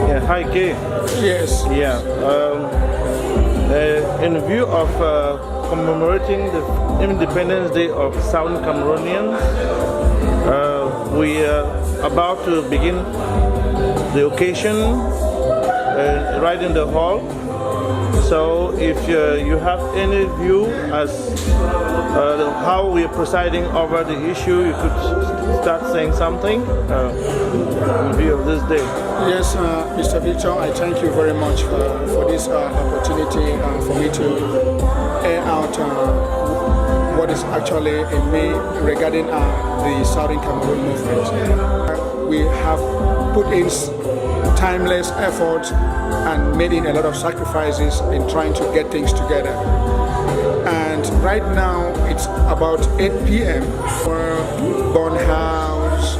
Yeah, hi Kay. Yes. Yeah. In view of commemorating the Independence Day of Southern Cameroonians, we are about to begin the occasion right in the hall. So if you have any view as how we are presiding over the issue, you could start saying something in view of this day. Yes, Mr. Victor, I thank you very much for this opportunity for me to air out what is actually in me regarding the Southern Cameroon movement. We have put in timeless effort and made in a lot of sacrifices in trying to get things together. And right now it's about 8 p.m. for Born House,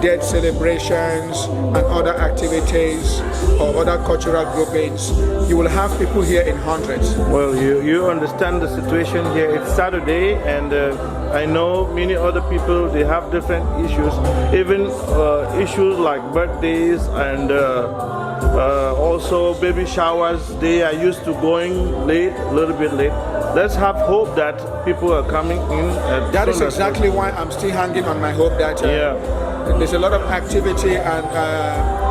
death celebrations and other activities or other cultural groupings. You will have people here in hundreds. Well, you understand the situation here. It's Saturday, and I know many other people, they have different issues, even issues like birthdays and also baby showers. They are used to going late, a little bit late. Let's have hope that people are coming in. That is exactly why I'm still hanging on my hope that there's a lot of activity, and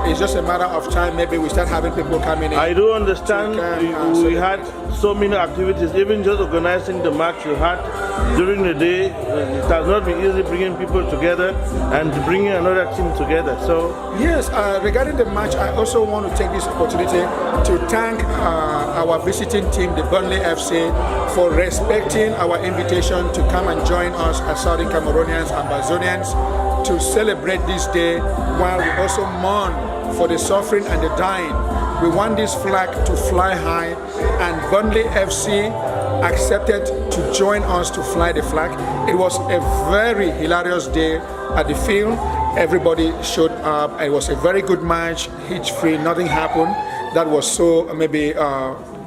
it's just a matter of time. Maybe we start having people coming in. I do understand. We had so many activities, even just organizing the march you had during the day. It has not been easy bringing people together and bringing another team together. So yes, regarding the march, I also want to take this opportunity to thank our visiting team, the Burnley FC, for respecting our invitation to come and join us as Southern Cameroonians and Ambazonians to celebrate this day, while we also mourn for the suffering and the dying. We want this flag to fly high, and Burnley FC accepted to join us to fly the flag. It was a very hilarious day at the field. Everybody showed up. It was a very good match, hitch-free, nothing happened. That was so maybe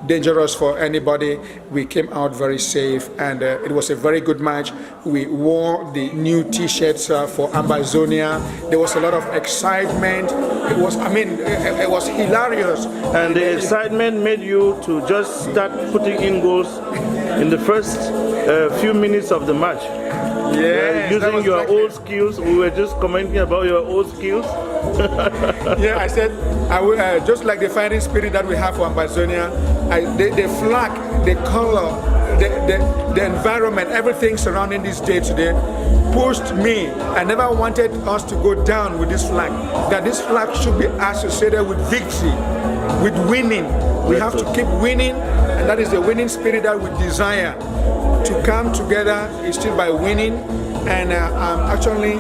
dangerous for anybody. We came out very safe, and it was a very good match. We wore the new T-shirts for Ambazonia. There was a lot of excitement. It was, it was hilarious. And the excitement made you to just start putting in goals in the first few minutes of the match. Yeah, using your old skills. We were just commenting about your old skills. Yeah, I said, I will, just like the fighting spirit that we have for Ambazonia, the flag, the color, the environment, everything surrounding this day today pushed me. I never wanted us to go down with this flag, that this flag should be associated with victory, with winning. We have to keep winning, and that is the winning spirit that we desire. To come together is still by winning, and I'm actually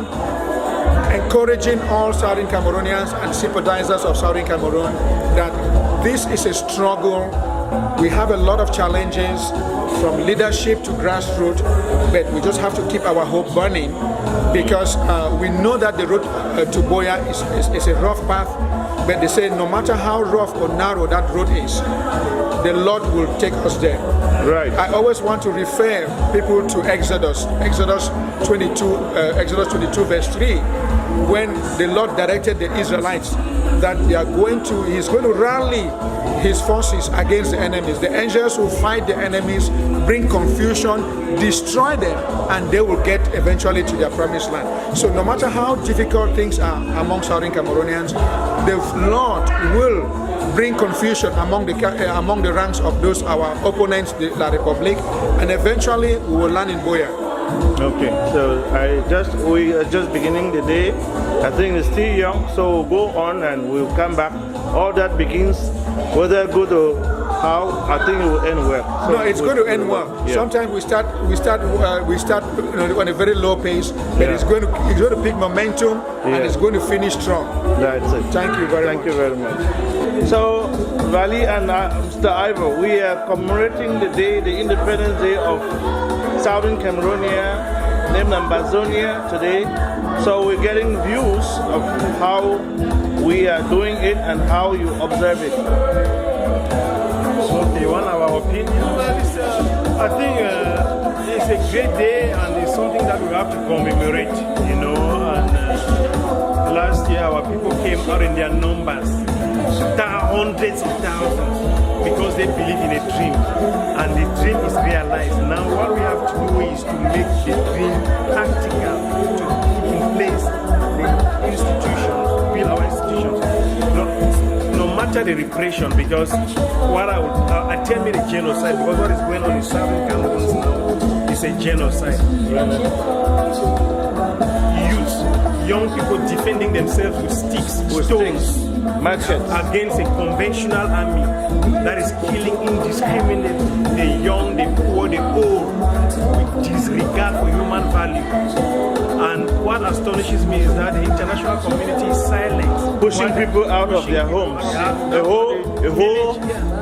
encouraging all Southern Cameroonians and sympathizers of Southern Cameroon that this is a struggle. We have a lot of challenges from leadership to grassroots, but we just have to keep our hope burning, because we know that the road to Boya is a rough path, but they say no matter how rough or narrow that road is, the Lord will take us there. Right. I always want to refer people to Exodus 22 verse 3, when the Lord directed the Israelites that He's going to rally His forces against the enemies. The angels will fight the enemies, bring confusion, destroy them, and they will get eventually to their promised land. So no matter how difficult things are among Southern Cameroonians, the Lord will bring confusion among the ranks of those our opponents, the La Republic, and eventually we will land in Boya. Okay, so we are just beginning the day. I think it's still young, so we'll go on and we'll come back. All that begins, whether good or how, I think it will end well. So no, it's going to end well. Yeah. Sometimes we start on a very low pace, but it's going to pick momentum, and it's going to finish strong. That's it. Thank you very much. Thank you very much. So, Vali and Mr. Ivor, we are commemorating the day, the Independence Day of Southern Cameroon, named Ambazonia today. So we're getting views of how we are doing it and how you observe it. So you want our opinion? Well, I think it's a great day, and it's something that we have to commemorate, you know. And last year our people came out in their numbers. hundreds of thousands because they believe in a dream, and the dream is realized. Now what we have to do is to make the dream practical, to put in place the institutions, build our institutions. No matter the repression, because what I tell me the genocide, because what is going on in Southern Cameroon now is a genocide. Young people defending themselves with sticks, stones, machetes against a conventional army that is killing indiscriminately the young, the poor, the old, with disregard for human value. And what astonishes me is that the international community is silent, pushing people out of their homes.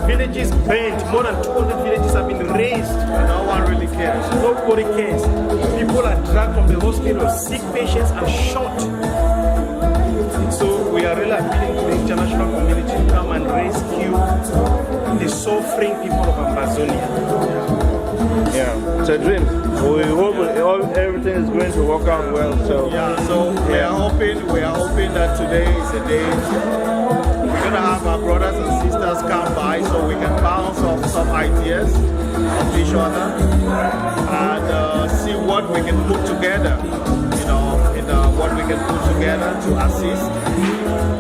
Villages burnt. More than 200 villages have been razed. No one really cares. Nobody cares. People are dragged from the hospital, sick patients are shot. So we are really appealing to the international community to come and rescue the suffering people of Amazonia. Yeah, it's a dream. We hope everything is going to work out well. So we are hoping that today is a day. We're gonna have our brothers and sisters come by so we can bounce off some ideas of each other and see what we can put together. What we can put together to assist.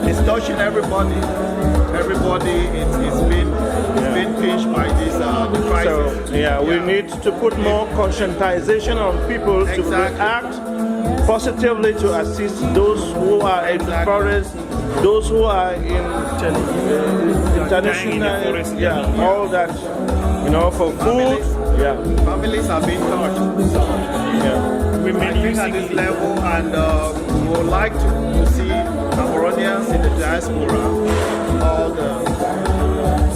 It's touching everybody. Everybody is being pinched by this the crisis. So we need to put more conscientization on people to act positively to assist those who are in the forest, those who are in international, all that, for food. Families are being touched. I think at this level, and we would like to see Cameroonians in the diaspora all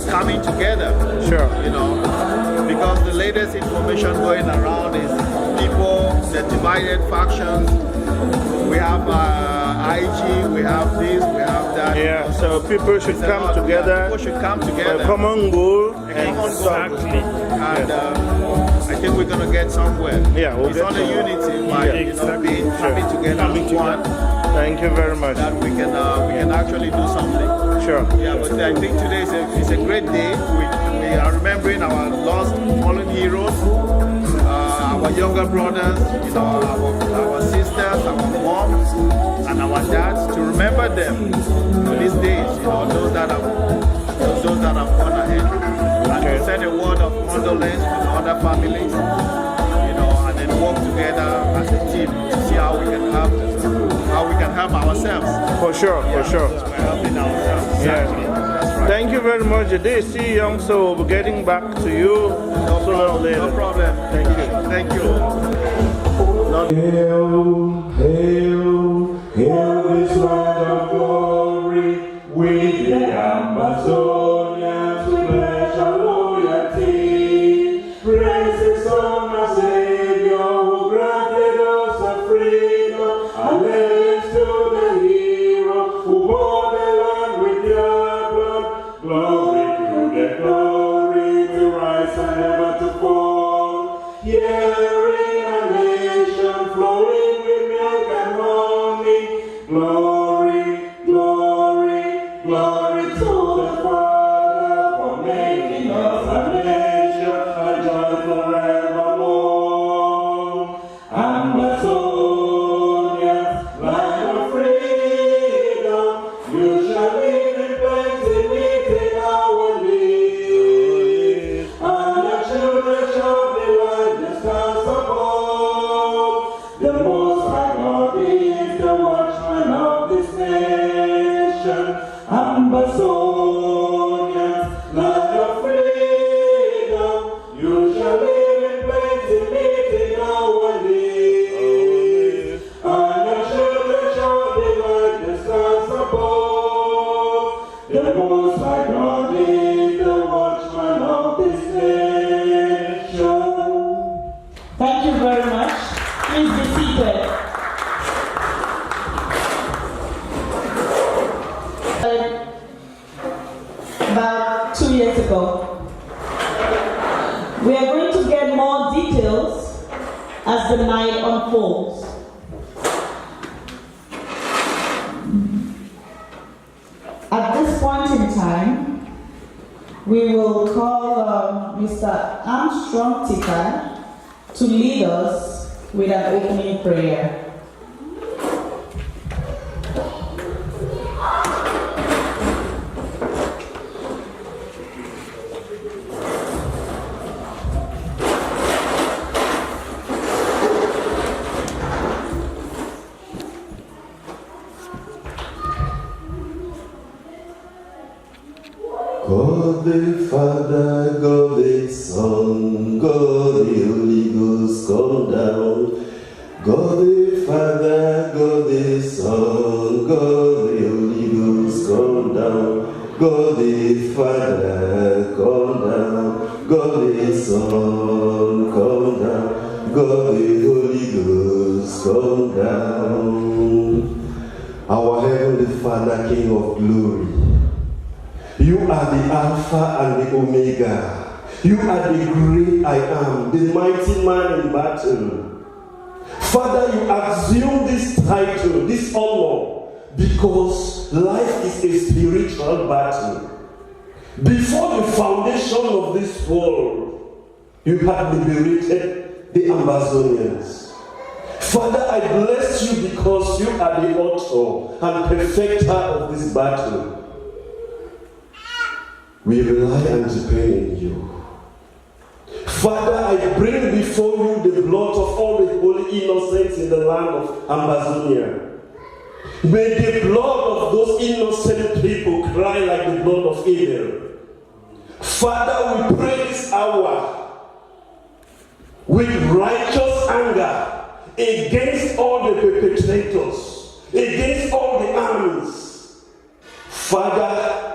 coming together. Sure. Because the latest information going around is people, the divided factions. We have IG, we have this, we have that. Yeah, so people should come together. People should come together. For a common goal. Exactly. And I think we're going to get somewhere. Yeah, it's only unity by being coming together as one. Thank you very much. That we can actually do something. Sure. Yeah, but I think today is a great day. We are remembering our lost fallen heroes, our younger brothers, our sisters, our moms, and our dads. To remember them for these days. Those that have gone ahead. And to send a word of condolence to other families, and then work together as a team to see how we can help ourselves. For sure. We're helping ourselves. Exactly. That's right. Thank you very much. The day is still young, so we'll be getting back to you sooner or later. No problem. Thank you. Thank you. Hail this land of glory, we the Amazonians, we pledge our loyalty. Praise the Son, our Savior, who granted us a freedom. Allegiance to the hero who bought the land with their blood. Glory to the glory, we rise and never to fall. Hearing a nation flowing with milk and honey. Glory, glory, glory to the Father for making us a nation, a joy forevermore. Amazonia, land of freedom, you shall live in plenty, meeting our needs. And the children shall be like the stars above. The Most High God is the watchman of this nation. Amazonia, land of freedom, you shall live in plenty, meeting our needs. And the children shall be like the stars above. The Most High God is the watchman of this nation. Thank you very much. Please be seated. About 2 years ago. We are going to get more details as the night unfolds. At this point in time, we will call Mr. Armstrong Tika to lead us with an opening prayer. God the Father, God the Son, God the Holy Ghost, come down. God the Father, God the Son, God the Holy Ghost, come down. God the Father, come down. God the Son, come down. God the Holy Ghost, come down. Our Heavenly Father, King of glory, you are the Alpha and the Omega. You are the great I am, the mighty man in battle. Father, you assume this title, this honor, because life is a spiritual battle. Before the foundation of this world, you had liberated the Amazonians. Father, I bless you because you are the author and perfecter of this battle. We rely and depend on you. Father, I bring before you the blood of all the holy innocents in the land of Amazonia. May the blood of those innocent people cry like the blood of Abel. Father, we pray this hour with righteous anger against all the perpetrators, against all the armies. Father,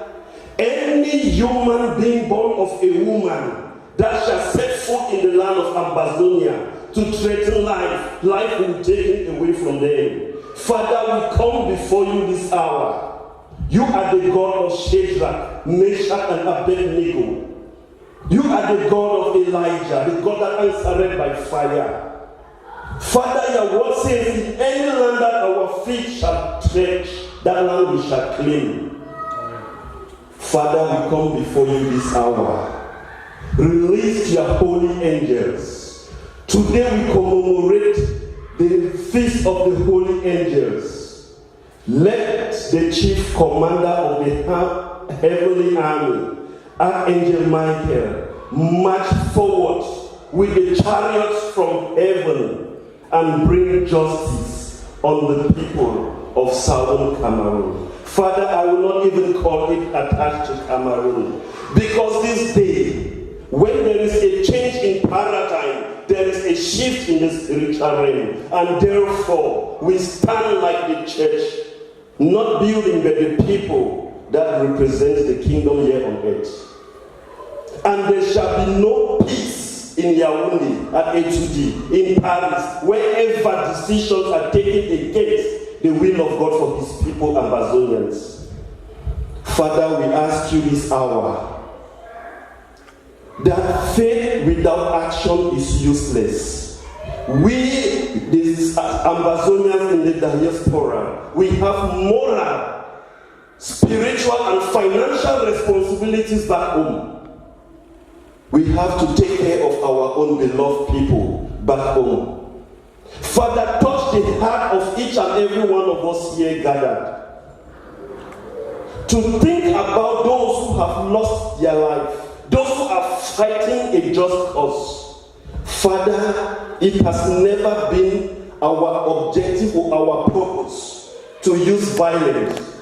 any human being born of a woman that shall set foot in the land of Amazonia to threaten life, life will be taken away from them. Father, we come before you this hour. You are the God of Shadrach, Meshach, and Abednego. You are the God of Elijah, the God that answered by fire. Father, your word says, in any land that our feet shall tread, that land we shall claim. Father, we come before you this hour. Release your holy angels. Today we commemorate the feast of the holy angels. Let the chief commander of the heavenly army, Archangel Michael, march forward with the chariots from heaven and bring justice on the people of southern Cameroon. Father, I will not even call it attached to Cameroon, because this day, when there is a change in paradigm, there is a shift in the spiritual realm, and therefore we stand like the church, not building but the people that represent the kingdom here on earth. And there shall be no peace in Yaoundé, at Etude, in Paris, wherever decisions are taken against the will of God for his people, Amazonians. Father, we ask you this hour that faith without action is useless. We, these Amazonians in the diaspora, we have moral, spiritual, and financial responsibilities back home. We have to take care of our own beloved people back home. Father, touch the heart of each and every one of us here gathered to think about those who have lost their life, those who are fighting a just cause. Father, it has never been our objective or our purpose to use violence,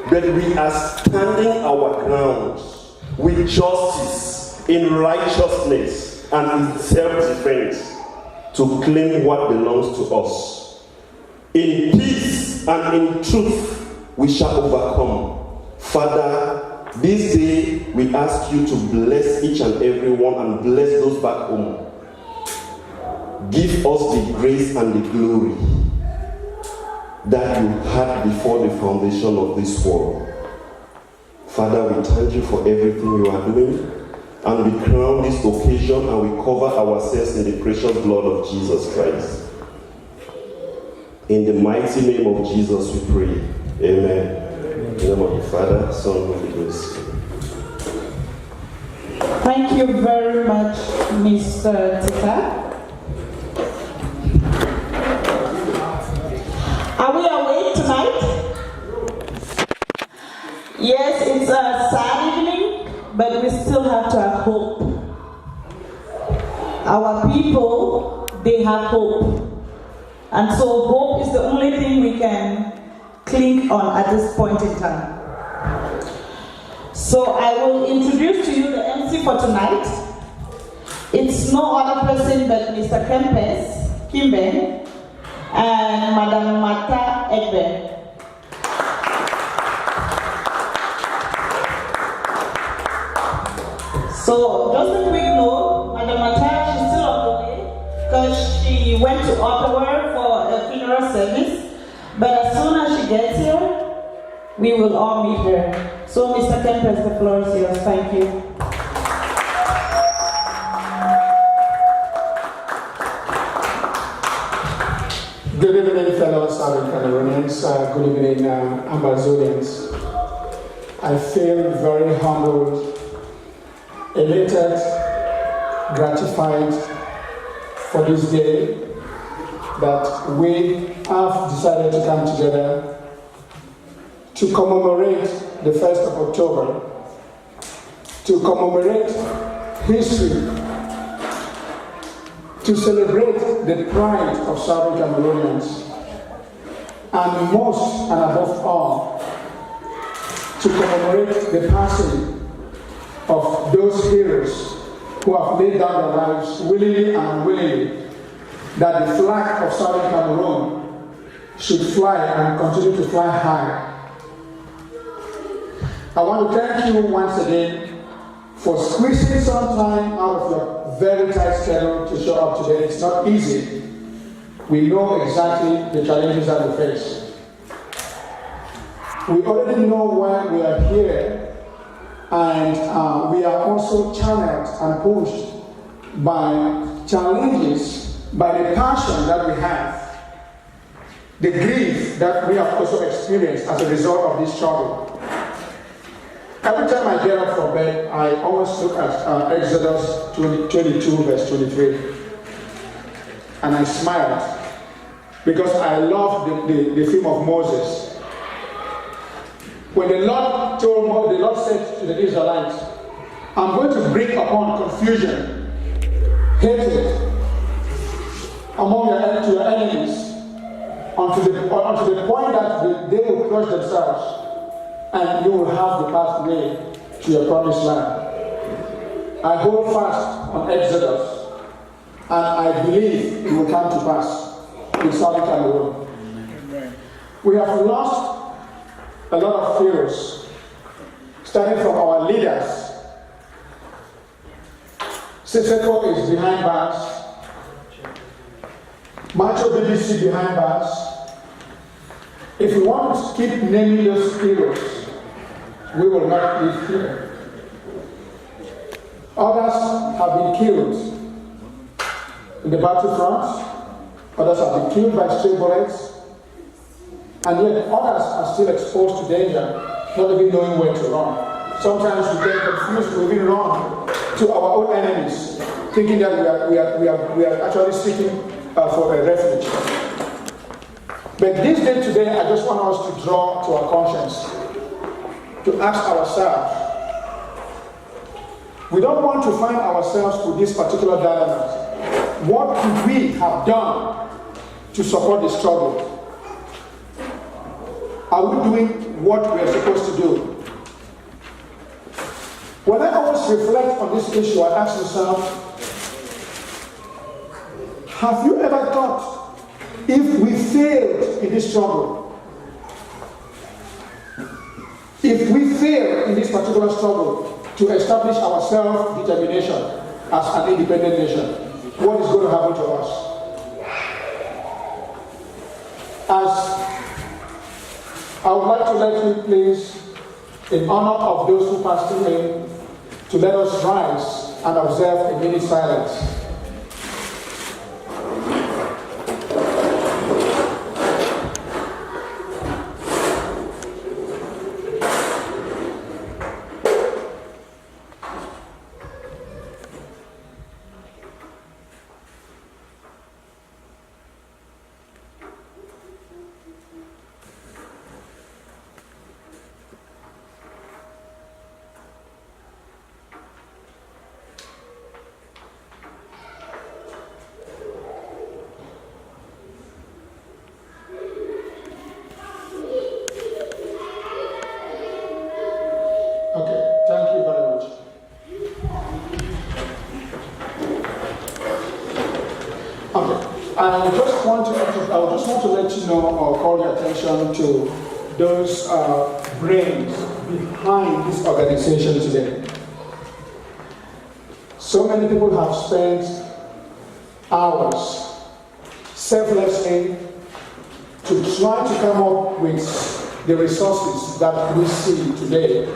but we are standing our ground with justice, in righteousness, and in self-defense, to claim what belongs to us. In peace and in truth, we shall overcome. Father, this day we ask you to bless each and every one and bless those back home. Give us the grace and the glory that you had before the foundation of this world. Father, we thank you for everything you are doing. And we crown this occasion and we cover ourselves in the precious blood of Jesus Christ. In the mighty name of Jesus we pray. Amen. In the name of the Father, Son, and Holy Ghost. Thank you very much, Mr. Tika. Are we awake tonight? Yes, it's a sad evening, but we still have to have hope. Our people, they have hope. And so hope is the only thing we can cling on at this point in time. So I will introduce to you the MC for tonight. It's no other person but Mr. Kimbe, and Madam Mata Egbe. So just a quick note, Madam Mata, she's still on the way because she went to Ottawa for a funeral service. But as soon as she gets here, we will all meet her. So Mr. Kempes, the floor is yours. Thank you. Good evening, fellow Southern Cameroonians. Good evening, Amazonians. I feel very humbled, elated, gratified for this day that we have decided to come together to commemorate the 1st of October, to commemorate history, to celebrate the pride of Southern Cameroonians, and most and above all, to commemorate the passing of those heroes who have laid down their lives willingly and unwillingly, that the flag of Southern Cameroon should fly and continue to fly high. I want to thank you once again for squeezing some time out of your very tight schedule to show up today. It's not easy. We know exactly the challenges that we face. We already know why we are here, and we are also channeled and pushed by challenges, by the passion that we have, the grief that we have also experienced as a result of this struggle. Every time I get up from bed, I always look at Exodus 22, verse 23. And I smiled because I love the theme of Moses. When the Lord said to the Israelites, I'm going to bring upon confusion, hatred among your enemies, unto the point that they will crush themselves, and you will have the pathway to your promised land. I hold fast on Exodus, and I believe it will come to pass in Southern Cameroon. We have lost a lot of heroes, starting from our leaders. Siseko is behind bars. Macho BBC behind bars. If we want to keep naming those heroes, we will not live here. Others have been killed in the battlefront. Others have been killed by stray bullets. And yet others are still exposed to danger, not even knowing where to run. Sometimes we get confused, we even run to our own enemies, thinking that we are actually seeking for a refuge. But this day today, I just want us to draw to our conscience, to ask ourselves. We don't want to find ourselves with this particular dilemma. What could we have done to support the struggle? Are we doing what we are supposed to do? When I always reflect on this issue, I ask myself, have you ever thought if we failed in this struggle, if we fail in this particular struggle to establish our self-determination as an independent nation, what is going to happen to us? As I would like to let you please, in honor of those who passed away, to let us rise and observe a minute silence. I just want to let you know or call your attention to those brains behind this organization today. So many people have spent hours selflessly to try to come up with the resources that we see today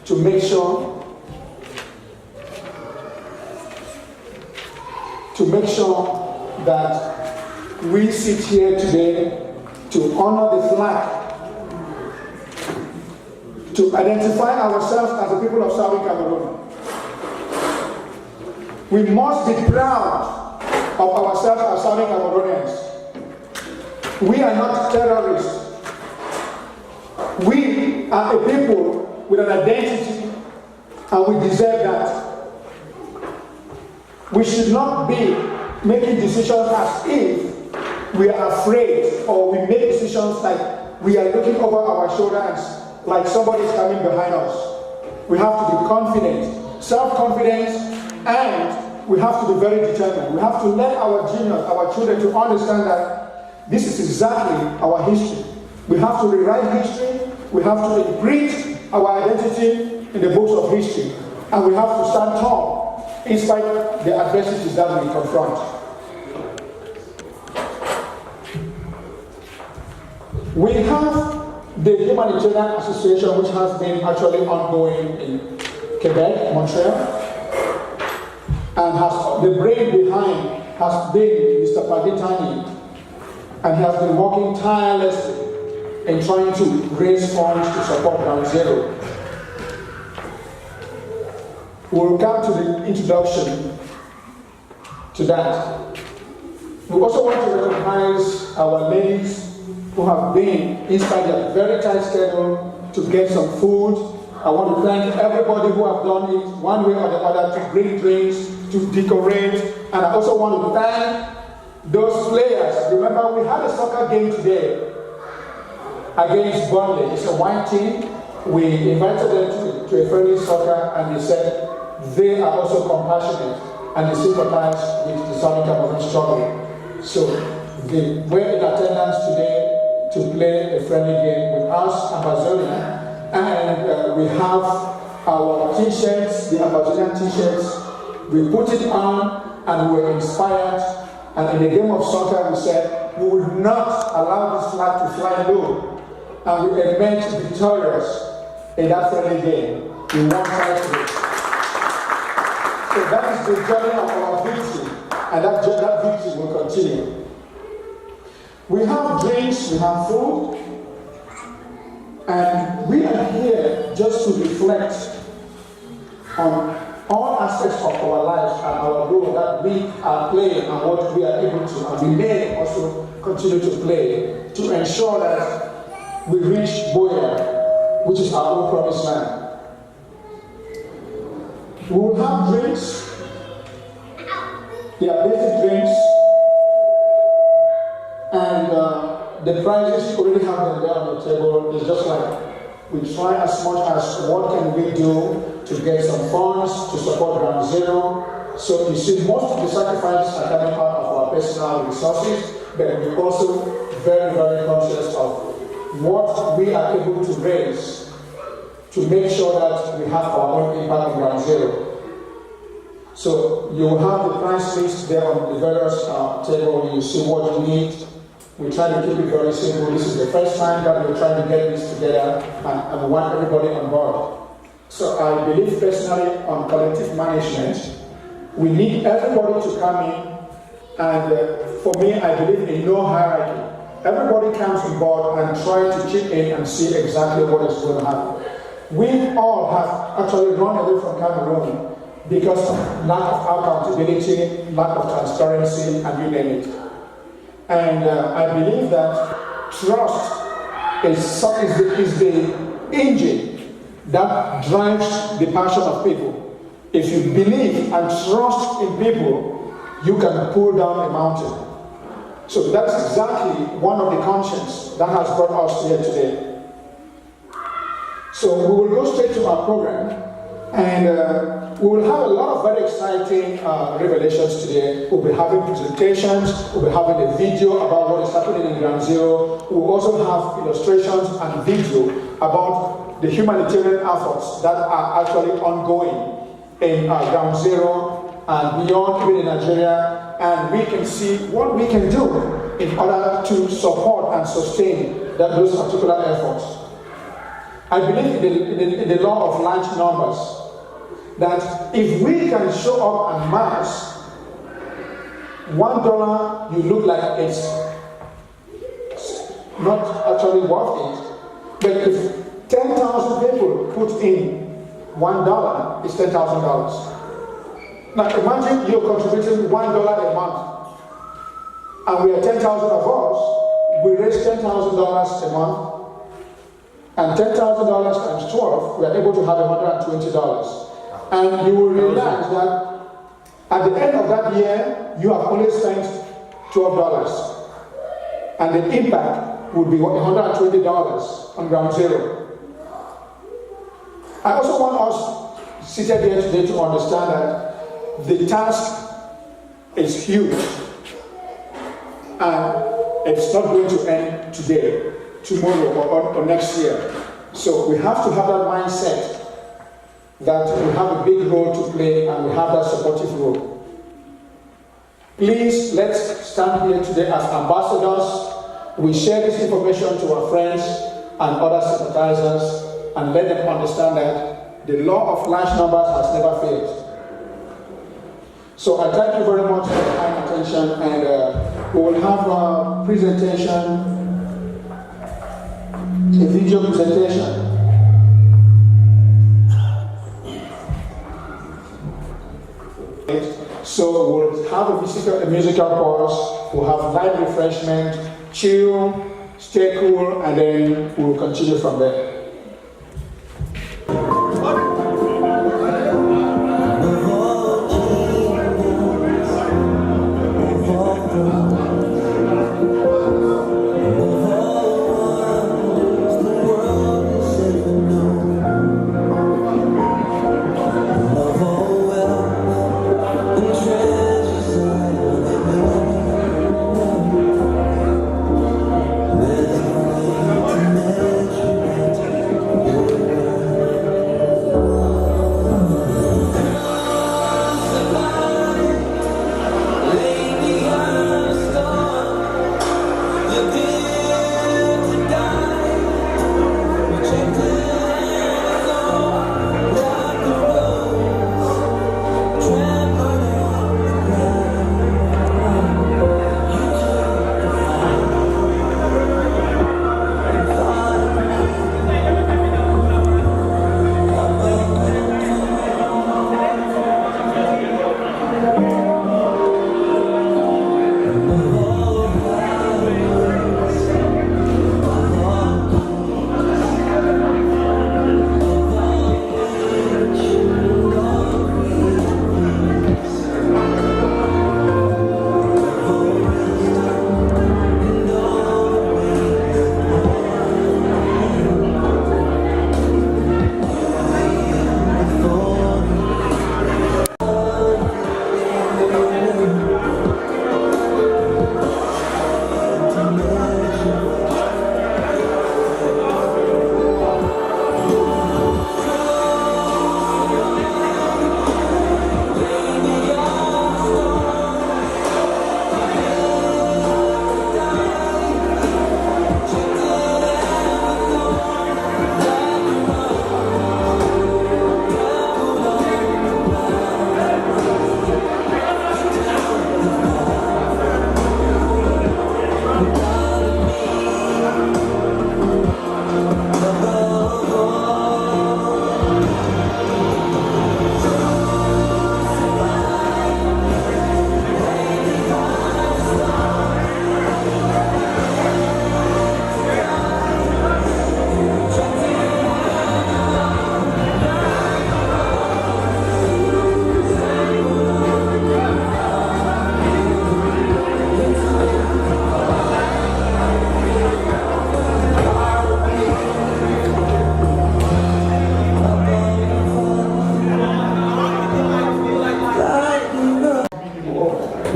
to make sure that we sit here today to honor the flag, to identify ourselves as the people of Southern Cameroon. We must be proud of ourselves as Southern Cameroonians. We are not terrorists. We are a people with an identity, and we deserve that. We should not be making decisions as if we are afraid, or we make decisions like we are looking over our shoulders, like somebody is coming behind us. We have to be confident, self-confidence, and we have to be very determined. We have to let our juniors, our children, to understand that this is exactly our history. We have to rewrite history. We have to imprint our identity in the books of history. And we have to stand tall in spite of the adversities that we confront. We have the Humanitarian Association, which has been actually ongoing in Quebec, Montreal, and the brain behind has been Mr. Pagitani, and he has been working tirelessly in trying to raise funds to support Ground Zero. We'll come to the introduction to that. We also want to recognize our ladies who have been, in spite of a very tight schedule, to get some food. I want to thank everybody who have done it one way or the other to bring drinks, to decorate, and I also want to thank those players. Remember, we had a soccer game today against Burnley. It's a white team. We invited them to a friendly soccer, and they said they are also compassionate and they sympathize with the Southern Cameroon struggle. So they were in attendance today to play a friendly game with us, Ambazonia, and we have our t-shirts, the Ambazonian t-shirts. We put it on and we were inspired, and in the game of soccer we said we will not allow this flag to fly low, and we emerged victorious in that friendly game. We won titles. So that is the journey of our victory, and that victory will continue. We have drinks, we have food, and we are here just to reflect on all aspects of our lives and our role that we are playing and what we are able to, and we may also continue to play to ensure that we reach Boya, which is our own promised land. We will have drinks. They are basic drinks. And the prizes, you already have them there on the table. It's just like we try as much as what can we do to get some funds to support Ground Zero. So you see, most of the sacrifices are coming out of our personal resources, but we're also very, very conscious of what we are able to raise to make sure that we have our own impact on Ground Zero. So you will have the price list there on the various table. You see what you need. We try to keep it very simple. This is the first time that we're trying to get this together, and we want everybody on board. So I believe personally on collective management. We need everybody to come in, and for me, I believe in no hierarchy. Everybody comes on board and try to chip in and see exactly what is going to happen. We all have actually run away from Cameroon because of lack of accountability, lack of transparency, and you name it. And I believe that trust is the engine that drives the passion of people. If you believe and trust in people, you can pull down a mountain. So that's exactly one of the conscience that has brought us here today. So we will go straight to our program. And we will have a lot of very exciting revelations today. We'll be having presentations, we'll be having a video about what is happening in Ground Zero. We'll also have illustrations and video about the humanitarian efforts that are actually ongoing in Ground Zero and beyond, even in Nigeria. And we can see what we can do in order to support and sustain those particular efforts. I believe in the law of large numbers, that if we can show up en masse, $1 you look like it's not actually worth it. But if 10,000 people put in $1, it's $10,000. Now imagine you're contributing $1 a month, and we are 10,000 of us. We raise $10,000 a month, and $10,000 times 12, we are able to have $120. And you will realize that at the end of that year, you have only spent $12, and the impact would be $120 on Ground Zero. I also want us seated here today to understand that the task is huge, and it's not going to end today, tomorrow, or next year. So we have to have that mindset that we have a big role to play and we have that supportive role. Please, let's stand here today as ambassadors. We share this information to our friends and other sympathizers and let them understand that the law of large numbers has never failed. So I thank you very much for your kind attention, and we will have a presentation, a video presentation. So we'll have a musical pause, we'll have light refreshment, chill, stay cool, and then we'll continue from there.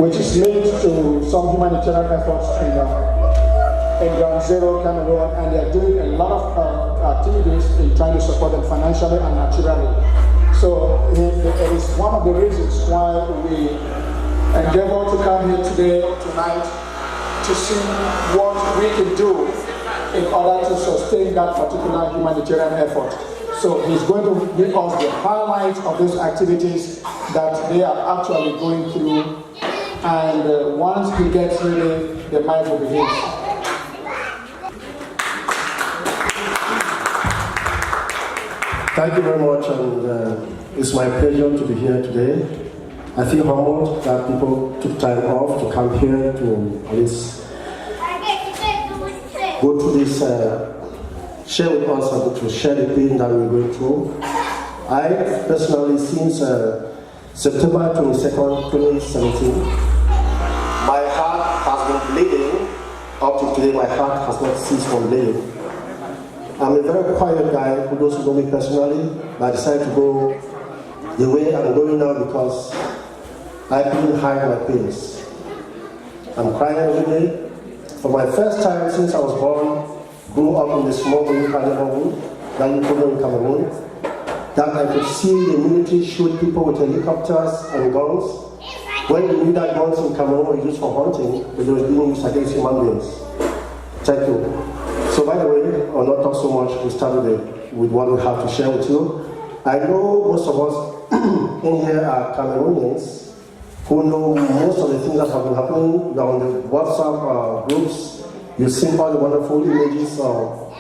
which is linked to some humanitarian efforts in Ground Zero, Cameroon, and they are doing a lot of activities in trying to support them financially and naturally. So it is one of the reasons why we endeavor to come here tonight, to see what we can do in order to sustain that particular humanitarian effort. So he's going to give us the highlights of these activities that they are actually going through, and once he gets ready, the mic will be his. Thank you very much, and it's my pleasure to be here today. I feel humbled that people took time off to come here to at least go through this, share with us and to share the pain that we're going through. I personally, since September 22nd, 2017, my heart has been bleeding. Up to today, my heart has not ceased from bleeding. I'm a very quiet guy, who those who know me personally, but I decided to go the way I'm going now because I couldn't hide my pains. I'm crying every day. For my first time since I was born, grew up in the small neighborhood that you know in Cameroon, that I could see the military shoot people with helicopters and guns. When you knew that guns in Cameroon were used for hunting, but they were being used against human beings. Thank you. So by the way, I'll not talk so much, we start with what we have to share with you. I know most of us in here are Cameroonians who know most of the things that have been happening. You're on the WhatsApp groups, you see all the wonderful images of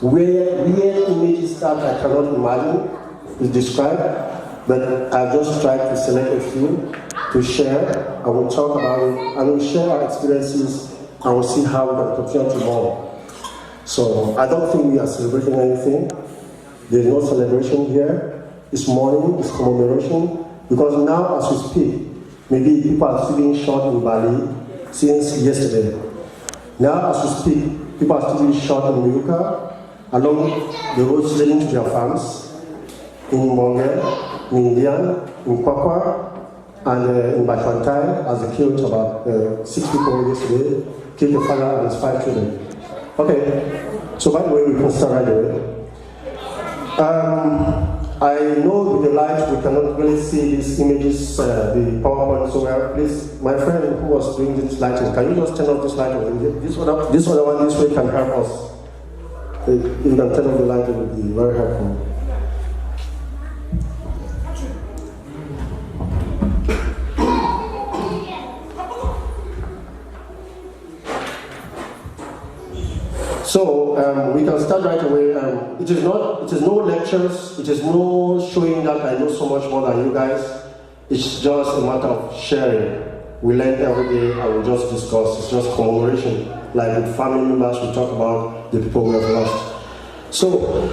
weird images that I cannot imagine is described, but I've just tried to select a few to share. I will talk about it, and we'll share our experiences, and we'll see how we can continue tomorrow. So I don't think we are celebrating anything. There's no celebration here. It's mourning, it's commemoration. Because now, as we speak, maybe people are still being shot in Bali since yesterday. Now, as we speak, people are still being shot in Muyuka, along the roads leading to their farms, in Monge, in Indian, in Kwakwa, and in Bachwantai, as they killed about 6 people yesterday, killed the father and his 5 children. Okay, so by the way, we can start right away. I know with the light we cannot really see these images, the PowerPoint, so please, my friend who was doing this lighting, can you just turn off this light over here? This other one this way can help us. If you can turn off the light, it would be very helpful. So we can start right away. It is no lectures, it is no showing that I know so much more than you guys. It's just a matter of sharing. We learn every day and we just discuss. It's just commemoration. Like with family members, we talk about the people we have lost. So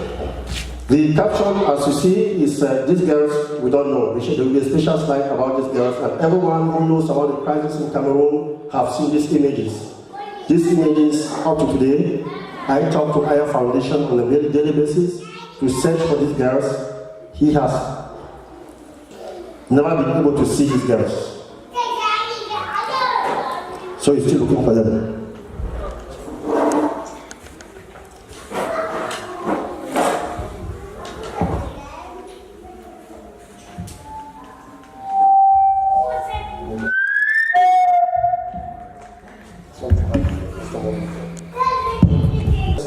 the caption, as you see, is these girls we don't know. There will be a special slide about these girls, and everyone who knows about the crisis in Cameroon have seen these images. These images up to today. I talk to Aya Foundation on a daily basis to search for these girls. He has never been able to see these girls. So he's still looking for them.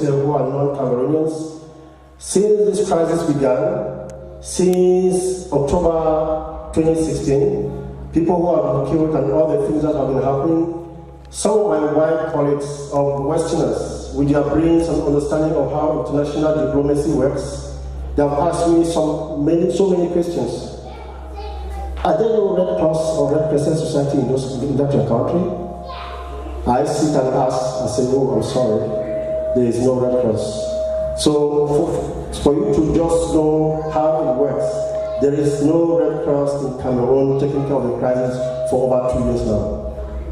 Who are non-Cameroonians. Since this crisis began, since October 2016, people who have been killed and all the things that have been happening, some of my white colleagues of Westerners, with their brains and understanding of how international diplomacy works, they have asked me so many questions. Are there no Red Cross or Red Crescent Society in that your country? I sit and ask, I say, oh, I'm sorry. There is no Red Cross. So for you to just know how it works, there is no Red Cross in Cameroon taking care of the crisis for over 2 years now.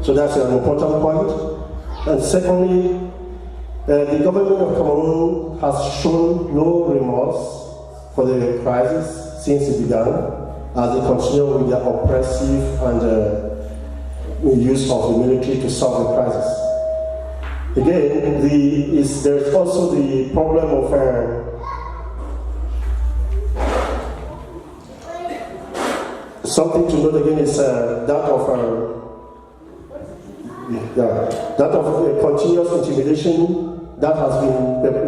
So that's an important point. And secondly, the government of Cameroon has shown no remorse for the crisis since it began, as they continue with their oppressive and use of the military to solve the crisis. Again, there is also the problem of something to note again is that of continuous intimidation that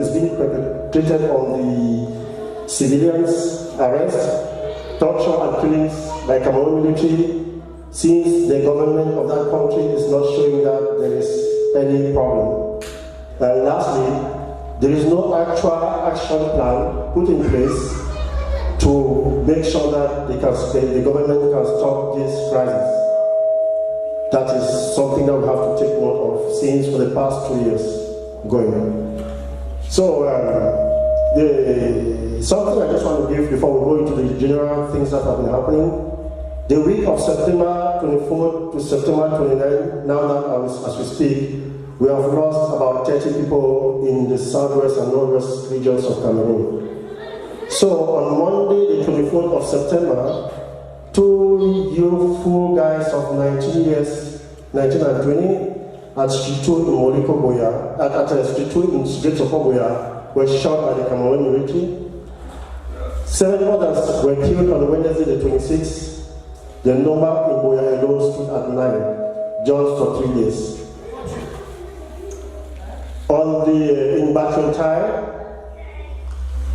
is being perpetrated on the civilians, arrest, torture and killings by Cameroon military, since the government of that country is not showing that there is any problem. And lastly, there is no actual action plan put in place to make sure that the government can stop this crisis. That is something that we have to take note of since for the past 2 years going on. So, something I just want to give before we go into the general things that have been happening. The week of September 24th to September 29th, now that as we speak, we have lost about 30 people in the southwest and northwest regions of Cameroon. So on Monday, the 24th of September, 2 youthful guys of 19 and 20 at Street 2 in Moliko Boya, at Street 2 in Street of Boya, were shot by the Cameroon military. 7 others were killed on Wednesday, the 26th. The number in Boya alone stood at 9, just for 3 days. In Batontai,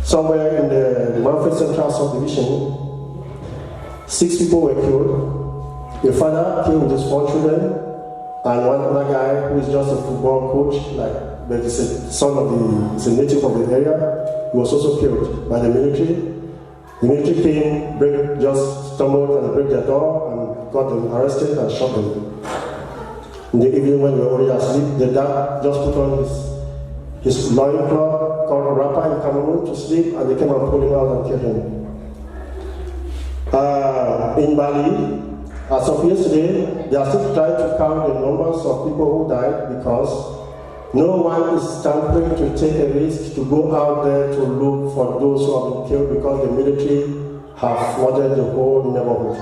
somewhere in the Manfred Central subdivision, 6 people were killed. A father killed with his 4 children, and one other guy who is just a football coach, but he's a native of the area, he was also killed by the military. The military came, just stumbled and broke their door and got them arrested and shot them. In the evening when we were already asleep, the dad just put on his loincloth called a wrapper in Cameroon to sleep, and they came and pulled him out and killed him. In Bali, as of yesterday, they are still trying to count the numbers of people who died because no one is tampering to take a risk to go out there to look for those who have been killed because the military have flooded the whole neighborhood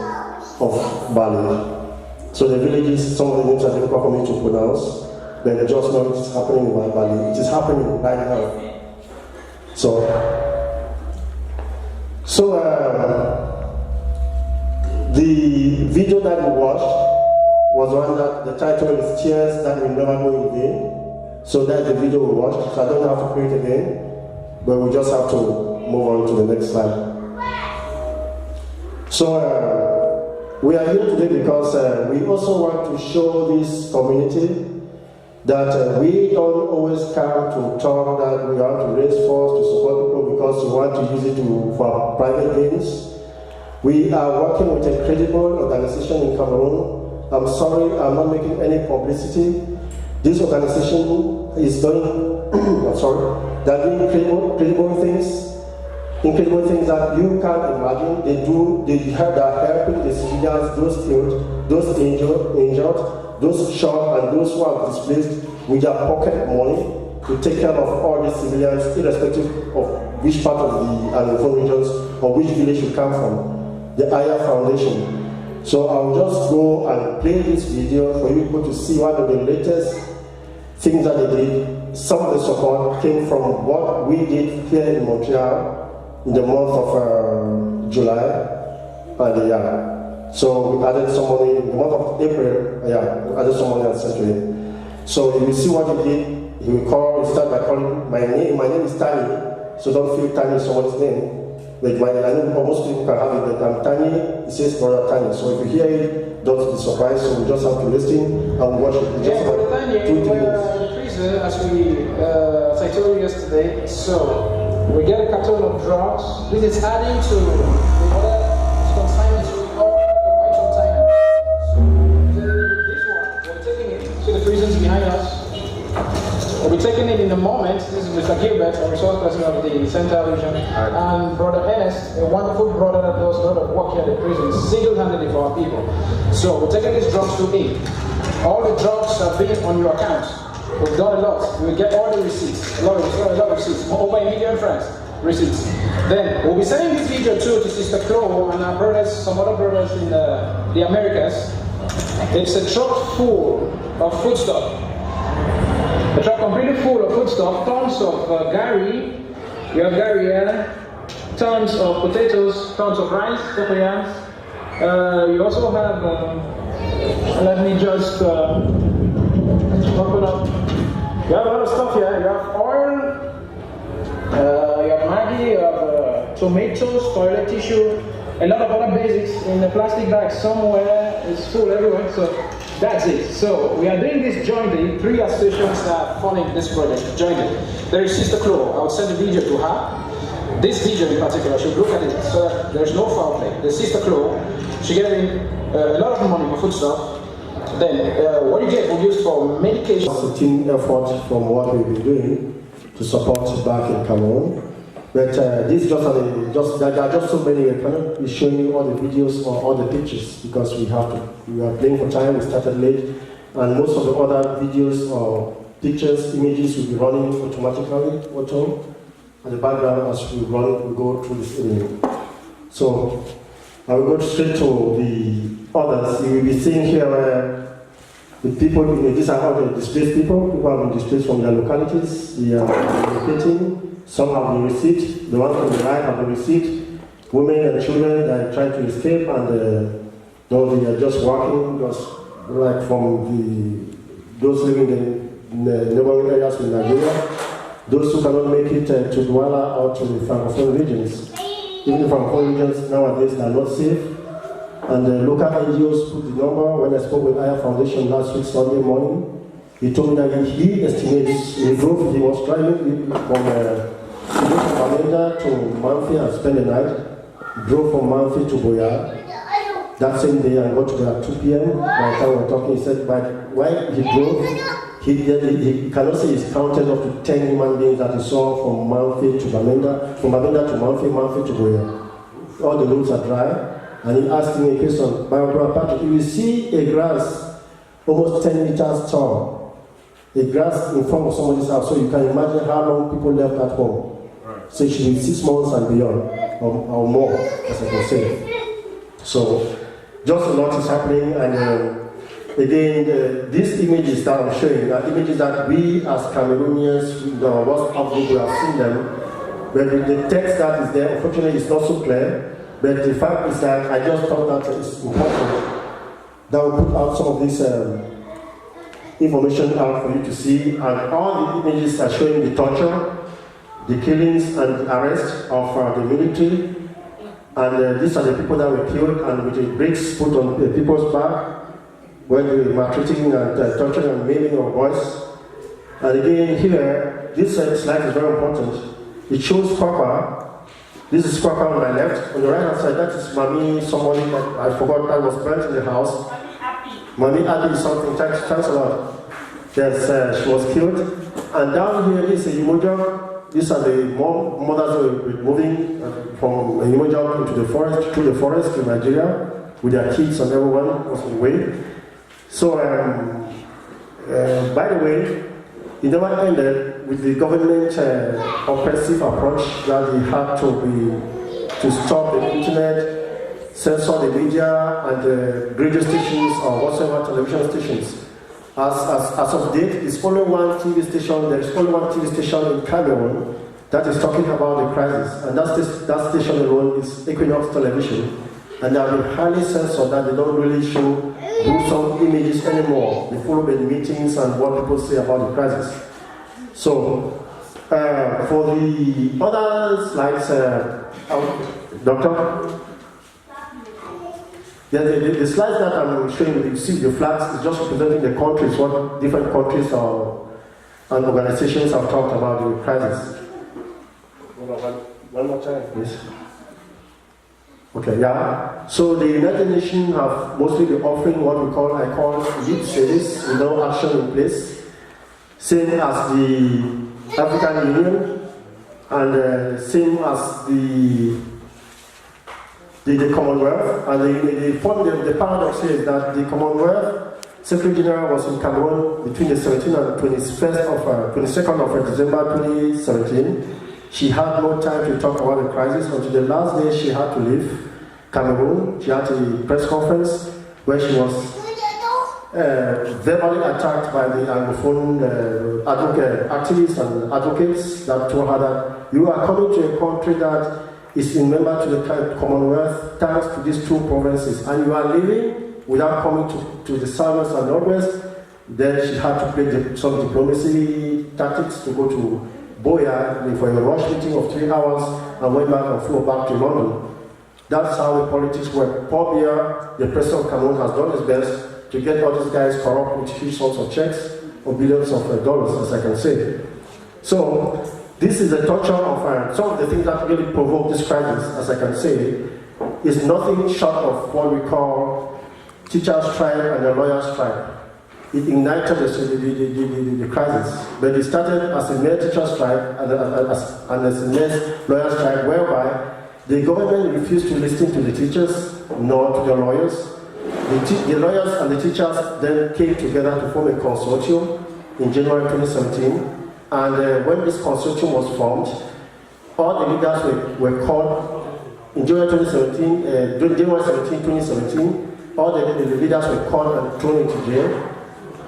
of Bali. So the villages, some of the names are difficult for me to pronounce, but they just know it is happening in Bali. It is happening right now. So the video that we watched was one that the title is Tears That Will Never Go in Vain. So that's the video we watched. So I don't have to play it again, but we just have to move on to the next slide. So we are here today because we also want to show this community that we don't always come to talk that we want to raise funds to support people because we want to use it for private gains. We are working with a credible organization in Cameroon. I'm sorry, I'm not making any publicity. This organization is doing, they're doing incredible things that you can't imagine. They are helping the civilians, those killed, those injured, those shot, and those who are displaced with their pocket money to take care of all the civilians, irrespective of which part of the Anglophone regions or which village you come from. The Aya Foundation. So I'll just go and play this video for you people to see one of the latest things that they did. Some of the support came from what we did here in Montreal in the month of July. So we added some money in the month of April. We added some money and sent to him. So you will see what he did. He will start by calling my name. My name is Tani, so don't feel Tani is someone's name. But I know most people can have it, but I'm Tani, it says Brother Tani. So if you hear it, don't be surprised. So we just have to listen and watch it. Just Brother Tani, we were in the prison as I told you yesterday. So we get a carton of drugs. This is adding to the other consignments we got for quite some time. So this one, we're taking it. See the prisons behind us. We'll be taking it in a moment. This is Mr. Gilbert, a resource person of the Central Region, and Brother Ernest, a wonderful brother that does a lot of work here at the prison, single-handedly for our people. So we're taking these drugs to him. All the drugs have been on your account. We've done a lot. We will get all the receipts, a lot of receipts, over 1 million francs receipts. Then we'll be sending this video too to Sister Chloe and our brothers, some other brothers in the Americas, It's a truck full of foodstuff. A truck completely full of foodstuff, tons of gari. You have gari here, tons of potatoes, tons of rice, cocoyams. You also have, let me just open up. You have a lot of stuff here. You have oil, you have Maggi, you have tomatoes, toilet tissue, a lot of other basics in a plastic bag somewhere. It's full everywhere, so that's it. So we are doing this jointly. 3 associations are funding this project jointly. There is Sister Chloe. I will send a video to her. This video in particular, she'll look at it so that there's no foul play. The Sister Chloe, she gave in a lot of money for food stuff. Then what you get will use for medication. It's a team effort from what we've been doing to support back in Cameroon. But this there are just so many. I cannot be showing you all the videos or all the pictures because we are playing for time. We started late, and most of the other videos or pictures, images will be running automatically at the background as we go through this evening. So I will go straight to the others. You will be seeing here the people. These are all the displaced people. People have been displaced from their localities. They are relocating. Some have been received, the ones on the right have been received. Women and children that are trying to escape, and they are just walking, just like from those living in the neighboring areas in Nigeria, those who cannot make it to Douala or to the Francophone regions. Even the Francophone regions nowadays are not safe. And the local NGOs put the number. When I spoke with Aya Foundation last week, Sunday morning, he told me that he estimates, he was driving from Bamenda to Manfi and spent the night, drove from Manfi to Boya that same day and got to there at 2 p.m. By the time we were talking, he said, but while he drove, he cannot say he's counted up to 10 human beings that he saw from Manfi to Bamenda, from Bamenda to Manfi, Manfi to Boya. All the roads are dry, and he asked me a question, my brother Patrick, you will see a grass almost 10 meters tall, a grass in front of somebody's house, so you can imagine how long people left at home. Right. So it should be 6 months and beyond, or more, as I can say. So, just a lot is happening, and again, these images that I'm showing are images that we as Cameroonians, in our WhatsApp group, we have seen them, but the text that is there, unfortunately, is not so clear, but the fact is that I just thought that it's important that we put out some of this information out for you to see, and all the images are showing the torture, the killings and the arrest of the military, and these are the people that were killed and with the bricks put on people's back when they were maltreating and torturing and maiming of boys. And again here, this slide is very important. It shows Kwakwa. This is Kwakwa on my left. On the right hand side, that is Mami, somebody that I forgot that was burnt in the house. Mami Abby is something, thanks a lot. Yes, she was killed. And down here is a Yimoja. These are the mothers who were moving from Yimoja into the forest, through the forest to Nigeria, with their kids and everyone was away. So, by the way, it never ended with the government oppressive approach that they had to stop the internet, censor the media and the radio stations or whatsoever television stations. As of date, there's only one TV station. There is only one TV station in Cameroon that is talking about the crisis, and that station alone is Equinox Television. And they have been highly censored that they don't really show gruesome images anymore. They follow the meetings and what people say about the crisis. So, for the other slides, Doctor. Yeah, the slides that I'm showing you, see the flags is just representing the countries, what different countries and organizations have talked about the crisis. One more time, please. Okay, yeah. So the United Nations have mostly been offering what I call lip service, with no action in place. Same as the African Union, and same as the Commonwealth. And the paradox here is that the Commonwealth Secretary General was in Cameroon between the 17th and 22nd of December 2017. She had no time to talk about the crisis until the last day she had to leave Cameroon. She had a press conference where she was verbally attacked by the Anglophone activists and advocates that told her that you are coming to a country that is a member to the Commonwealth thanks to these two provinces, and you are leaving without coming to the southwest and northwest. Then she had to play some diplomacy tactics to go to Boya for a rush meeting of 3 hours and went back and flew back to London. That's how the politics work. Paul Biya, the president of Cameroon, has done his best to get all these guys corrupt with huge sums of checks or billions of dollars, as I can say. So this is a torture of some of the things that really provoke this crisis, as I can say, is nothing short of what we call teachers' strike and the lawyers' strike. It ignited the crisis, but it started as a mere teacher strike and as a mere lawyer strike, whereby the government refused to listen to the teachers nor to the lawyers. The lawyers and the teachers then came together to form a consortium in January 2017, and when this consortium was formed, all the leaders were called in January 2017, January 17, 2017, all the leaders were called and thrown into jail.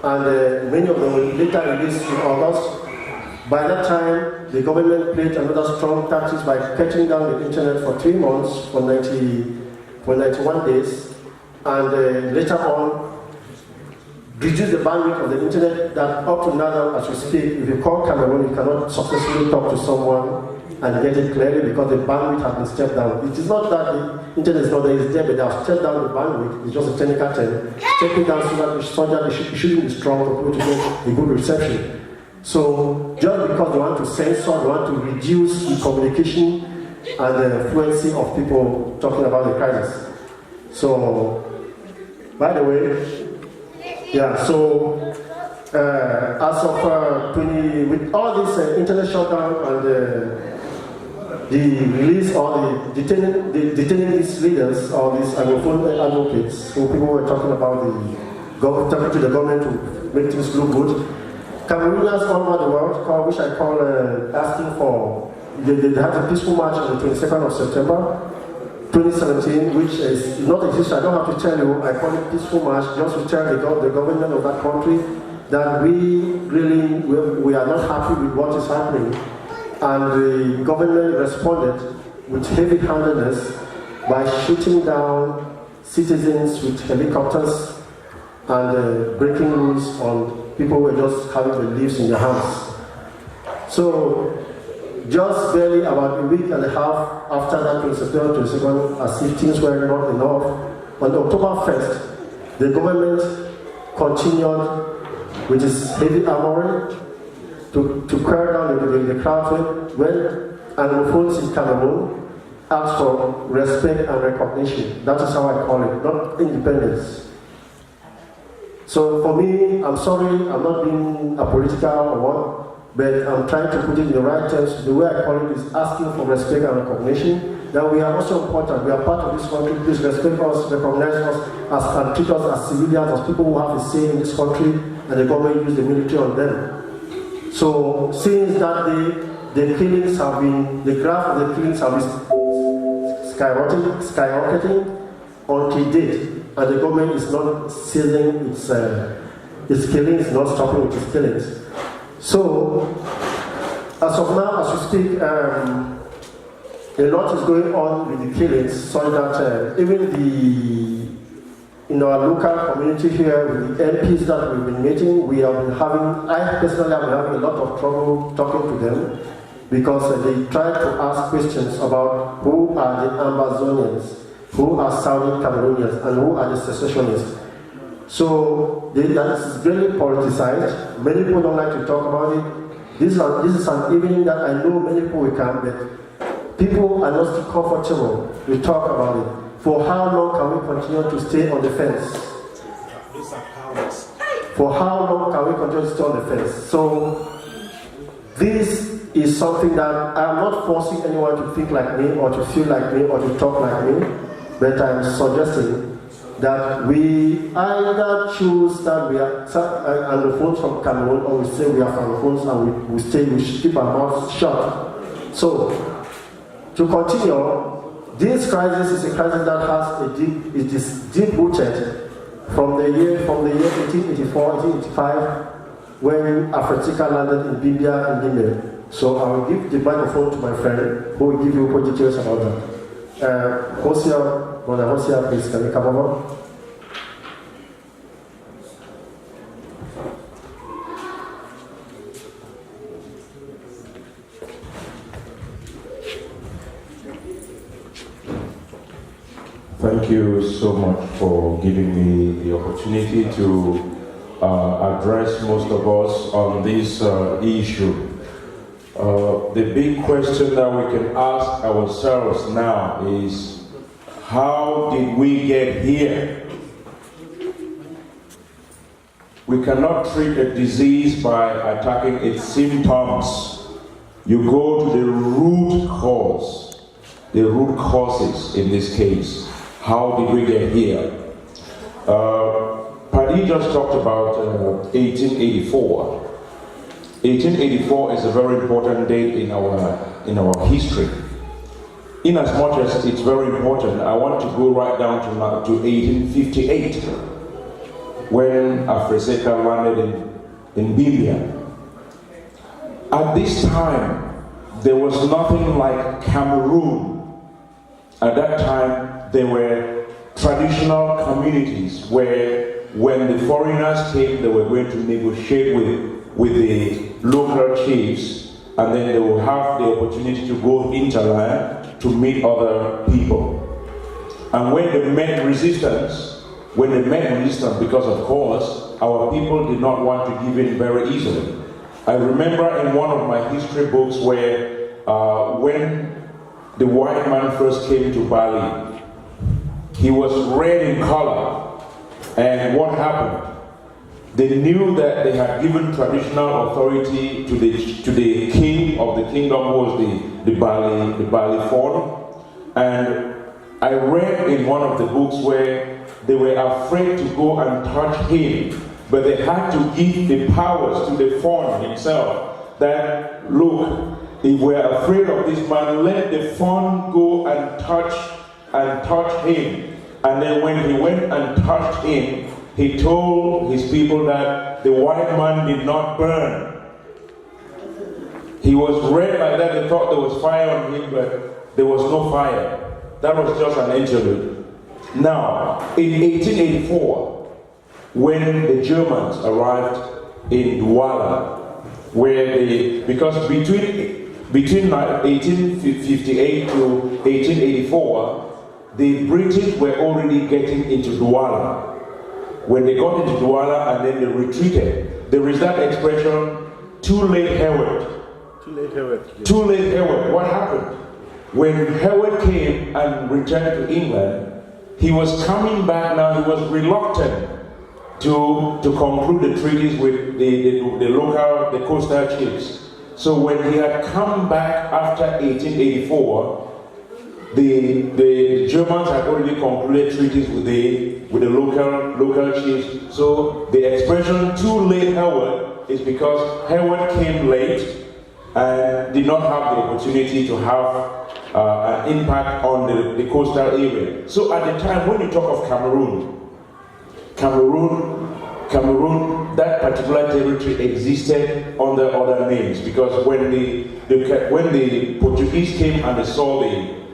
And many of them were later released in August. By that time, the government played another strong tactics by cutting down the internet for 3 months, for 91 days, and later on, reduced the bandwidth of the internet that up to now, as we speak, if you call Cameroon, you cannot successfully talk to someone and get it clearly because the bandwidth has been stepped down. It is not that the internet is not there, it's there, but they have stepped down the bandwidth. It's just a technical term. Step it down so that it shouldn't be strong for people to get a good reception. So just because they want to censor, they want to reduce the communication and the fluency of people talking about the crisis. So, by the way, yeah, so as of with all this internet shutdown and the release or the detaining these leaders or these Anglophone advocates, who people were talking about talking to the government to make things look good. Cameroonians all over the world, which I call asking for, they had a peaceful march on the 22nd of September 2017, which is not existing. I don't have to tell you, I call it peaceful march just to tell the government of that country that we are not happy with what is happening. And the government responded with heavy-handedness by shooting down citizens with helicopters and breaking rules on people who were just having their lives in their house. So, just barely about a week and a half after that, 22nd, as if things were not enough, on October 1st, the government continued with its heavy armory to crack down the crowd when Anglophones in Cameroon ask for respect and recognition. That is how I call it, not independence. So for me, I'm sorry, I'm not being apolitical or what, but I'm trying to put it in the right terms. The way I call it is asking for respect and recognition. That we are also important. We are part of this country. Please respect us, recognize us, and treat us as civilians, as people who have a say in this country, and the government use the military on them. So since that day, the killings have been, the graph of the killings have been skyrocketing until date, and the government is not sealing its killings, not stopping with its killings. So, as of now, as we speak, a lot is going on with the killings, so that even in our local community here, with the MPs that we've been meeting, I personally have been having a lot of trouble talking to them because they try to ask questions about who are the Ambazonians, who are Southern Cameroonians, and who are the secessionists. So that is really politicized. Many people don't like to talk about it. This is an evening that I know many people will come, but people are not still comfortable to talk about it. For how long can we continue to stay on the fence? For how long can we continue to stay on the fence? So this is something that I am not forcing anyone to think like me or to feel like me or to talk like me, but I am suggesting that we either choose that we are Anglophones from Cameroon, or we say we are Francophones and we should keep our mouths shut. So, to continue, this crisis is a crisis that has it is deep-rooted from the year 1884, 1885, when Africa landed in Bimbia and Guinea. So I will give the microphone to my friend who will give you more details about that. Hosea, Brother Hosea, please, can you come over? Thank you so much for giving me the opportunity to address most of us on this issue. The big question that we can ask ourselves now is, how did we get here? We cannot treat a disease by attacking its symptoms. You go to the root cause, the root causes in this case. How did we get here? Paddy just talked about 1884. 1884 is a very important date in our history. In as much as it's very important, I want to go right down to 1858, when Africa landed in Bimbia. At this time, there was nothing like Cameroon. At that time, there were traditional communities where, when the foreigners came, they were going to negotiate with the local chiefs, and then they will have the opportunity to go interland to meet other people. And when they met resistance, because of course, our people did not want to give in very easily. I remember in one of my history books where when the white man first came to Bali, he was red in color, and what happened? They knew that they had given traditional authority to the king of the kingdom, who was the Bali form. And I read in one of the books where they were afraid to go and touch him, but they had to give the powers to the fawn himself, that, look, if we're afraid of this man, let the fawn go and touch him. And then when he went and touched him, he told his people that the white man did not burn. He was red like that. They thought there was fire on him, but there was no fire. That was just an interlude. Now, in 1884, when the Germans arrived in Douala, because between 1858 to 1884, the British were already getting into Douala. When they got into Douala and then they retreated, there is that expression, too late Herod. Too late Herod. Too late Herod. What happened? When Herod came and returned to England, he was coming back now, he was reluctant to conclude the treaties with the coastal chiefs. So when he had come back after 1884, the Germans had already concluded treaties with the local chiefs. So the expression "too late Herod" is because Herod came late and did not have the opportunity to have an impact on the coastal area. So at the time, when you talk of Cameroon, that particular territory existed under other names, because when the Portuguese came and they saw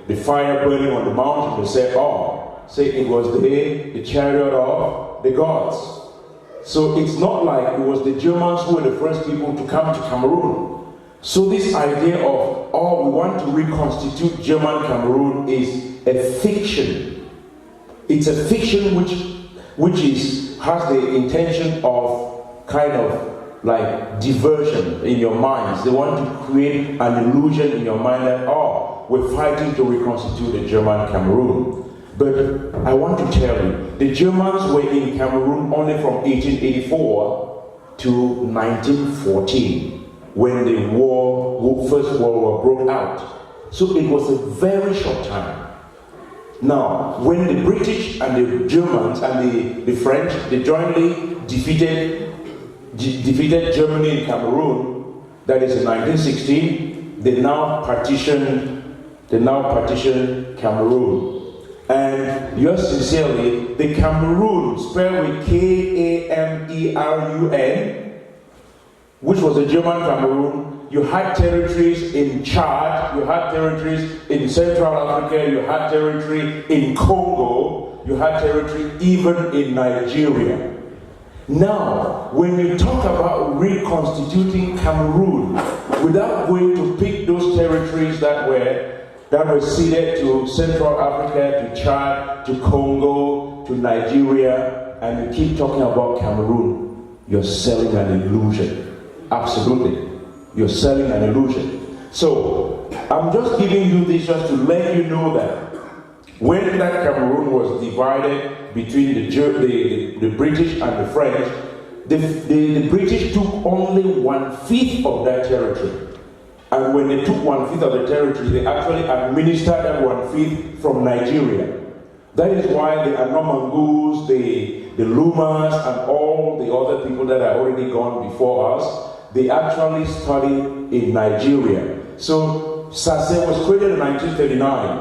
the fire burning on the mountain, they said, it was the chariot of the gods. So it's not like it was the Germans who were the first people to come to Cameroon. So this idea of, we want to reconstitute German Cameroon is a fiction. It's a fiction which has the intention of kind of like diversion in your minds. They want to create an illusion in your mind that, we're fighting to reconstitute the German Cameroon. But I want to tell you, the Germans were in Cameroon only from 1884 to 1914, when the First World War broke out. So it was a very short time. Now, when the British and the Germans and the French, they jointly defeated Germany in Cameroon, that is in 1916, they now partitioned Cameroon. And yours sincerely, the Cameroon, spelled with Kamerun, which was the German Cameroon. You had territories in Chad, you had territories in Central Africa, you had territory in Congo, you had territory even in Nigeria. Now, when you talk about reconstituting Cameroon, without going to pick those territories that were ceded to Central Africa, to Chad, to Congo, to Nigeria, and you keep talking about Cameroon, you're selling an illusion. Absolutely. You're selling an illusion. So, I'm just giving you this just to let you know that when that Cameroon was divided between the British and the French, the British took only 1/5 of that territory. And when they took 1/5 of the territory, they actually administered that 1/5 from Nigeria. That is why the Anomangus, the Lumas, and all the other people that are already gone before us, they actually studied in Nigeria. So Sase was created in 1939.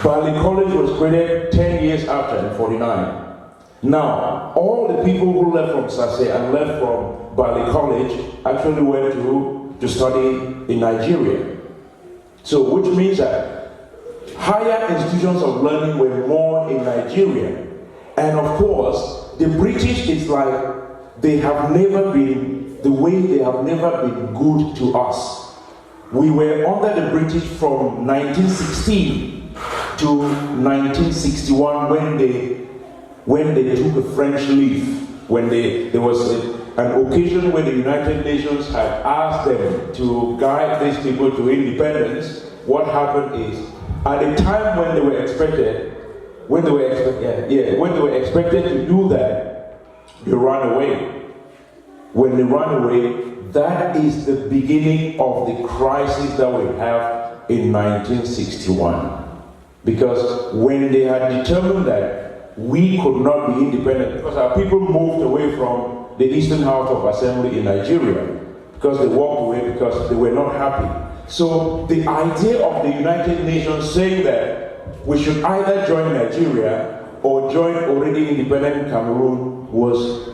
Bali College was created 10 years after, in 49. Now, all the people who left from Sase and left from Bali College actually went to study in Nigeria. So, which means that higher institutions of learning were more in Nigeria. And of course, the British is like, they have never been good to us. We were under the British from 1916 to 1961 when they took a French leave, when there was an occasion where the United Nations had asked them to guide these people to independence. What happened is, at the time when they were expected to do that, they ran away. When they ran away, that is the beginning of the crisis that we have in 1961. Because when they had determined that we could not be independent, because our people moved away from the Eastern House of Assembly in Nigeria, because they walked away because they were not happy. So the idea of the United Nations saying that we should either join Nigeria or join already independent Cameroon was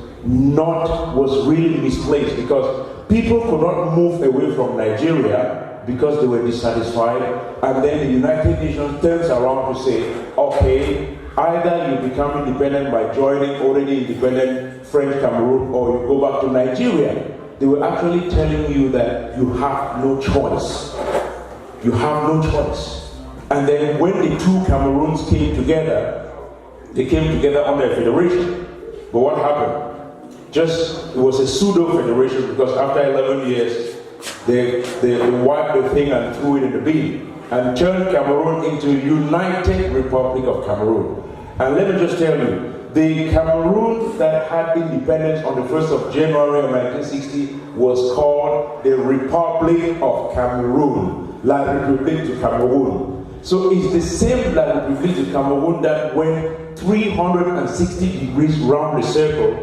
really misplaced, because people could not move away from Nigeria because they were dissatisfied, and then the United Nations turns around to say, okay, either you become independent by joining already independent French Cameroon, or you go back to Nigeria. They were actually telling you that you have no choice. You have no choice. And then when the two Cameroons came together, they came together under a federation. But what happened? It was a pseudo-federation, because after 11 years, they wiped the thing and threw it in the bin and turned Cameroon into United Republic of Cameroon. And let me just tell you, the Cameroon that had independence on the 1st of January of 1960 was called the Republic of Cameroon, La République du Cameroun. So it's the same La République du Cameroun that went 360 degrees round the circle.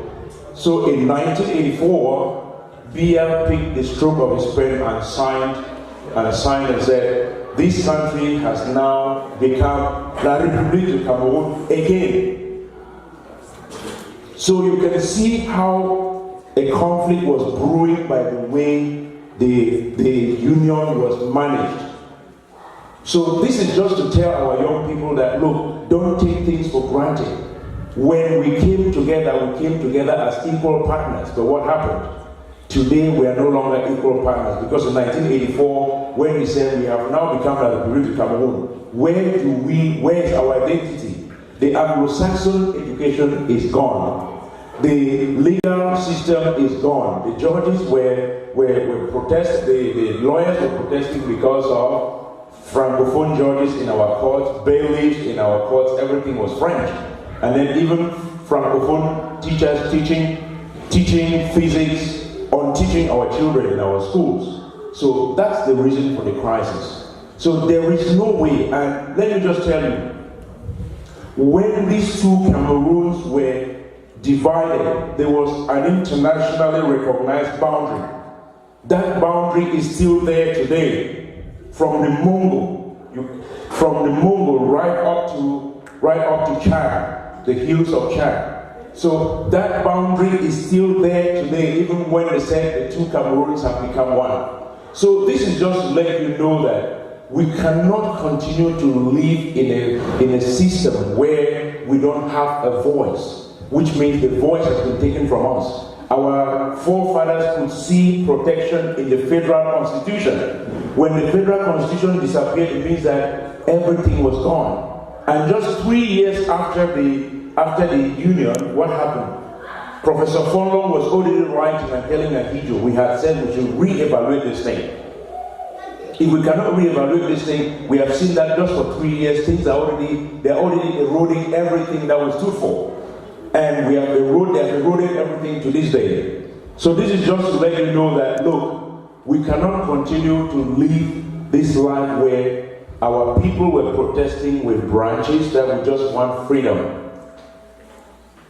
So in 1984, Biya picked the stroke of his pen and signed and said, this country has now become La République du Cameroun again. So you can see how a conflict was brewing by the way the union was managed. So this is just to tell our young people that, look, don't take things for granted. When we came together as equal partners. But what happened? Today we are no longer equal partners, because in 1984, when we said we have now become La République du Cameroun, where is our identity? The Anglo-Saxon education is gone. The legal system is gone. The judges were protesting, the lawyers were protesting because of Francophone judges in our courts, bailiffs in our courts, everything was French. And then even Francophone teachers teaching physics, on teaching our children in our schools. So that's the reason for the crisis. So there is no way, and let me just tell you, when these two Cameroons were divided, there was an internationally recognized boundary. That boundary is still there today, from the Mongol right up to right up to Chad, the hills of Chad. So that boundary is still there today, even when they said the two Cameroons have become one. So this is just to let you know that we cannot continue to live in a system where we don't have a voice, which means the voice has been taken from us. Our forefathers could see protection in the federal constitution. When the federal constitution disappeared, it means that everything was gone. And just 3 years after the union, what happened? Professor Fonlong was already writing and telling Ahijo, we had said we should re-evaluate this thing. If we cannot re-evaluate this thing, we have seen that just for 3 years, they're already eroding everything that we stood for. And they have eroded everything to this day. So this is just to let you know that, look, we cannot continue to live this life where our people were protesting with branches that we just want freedom.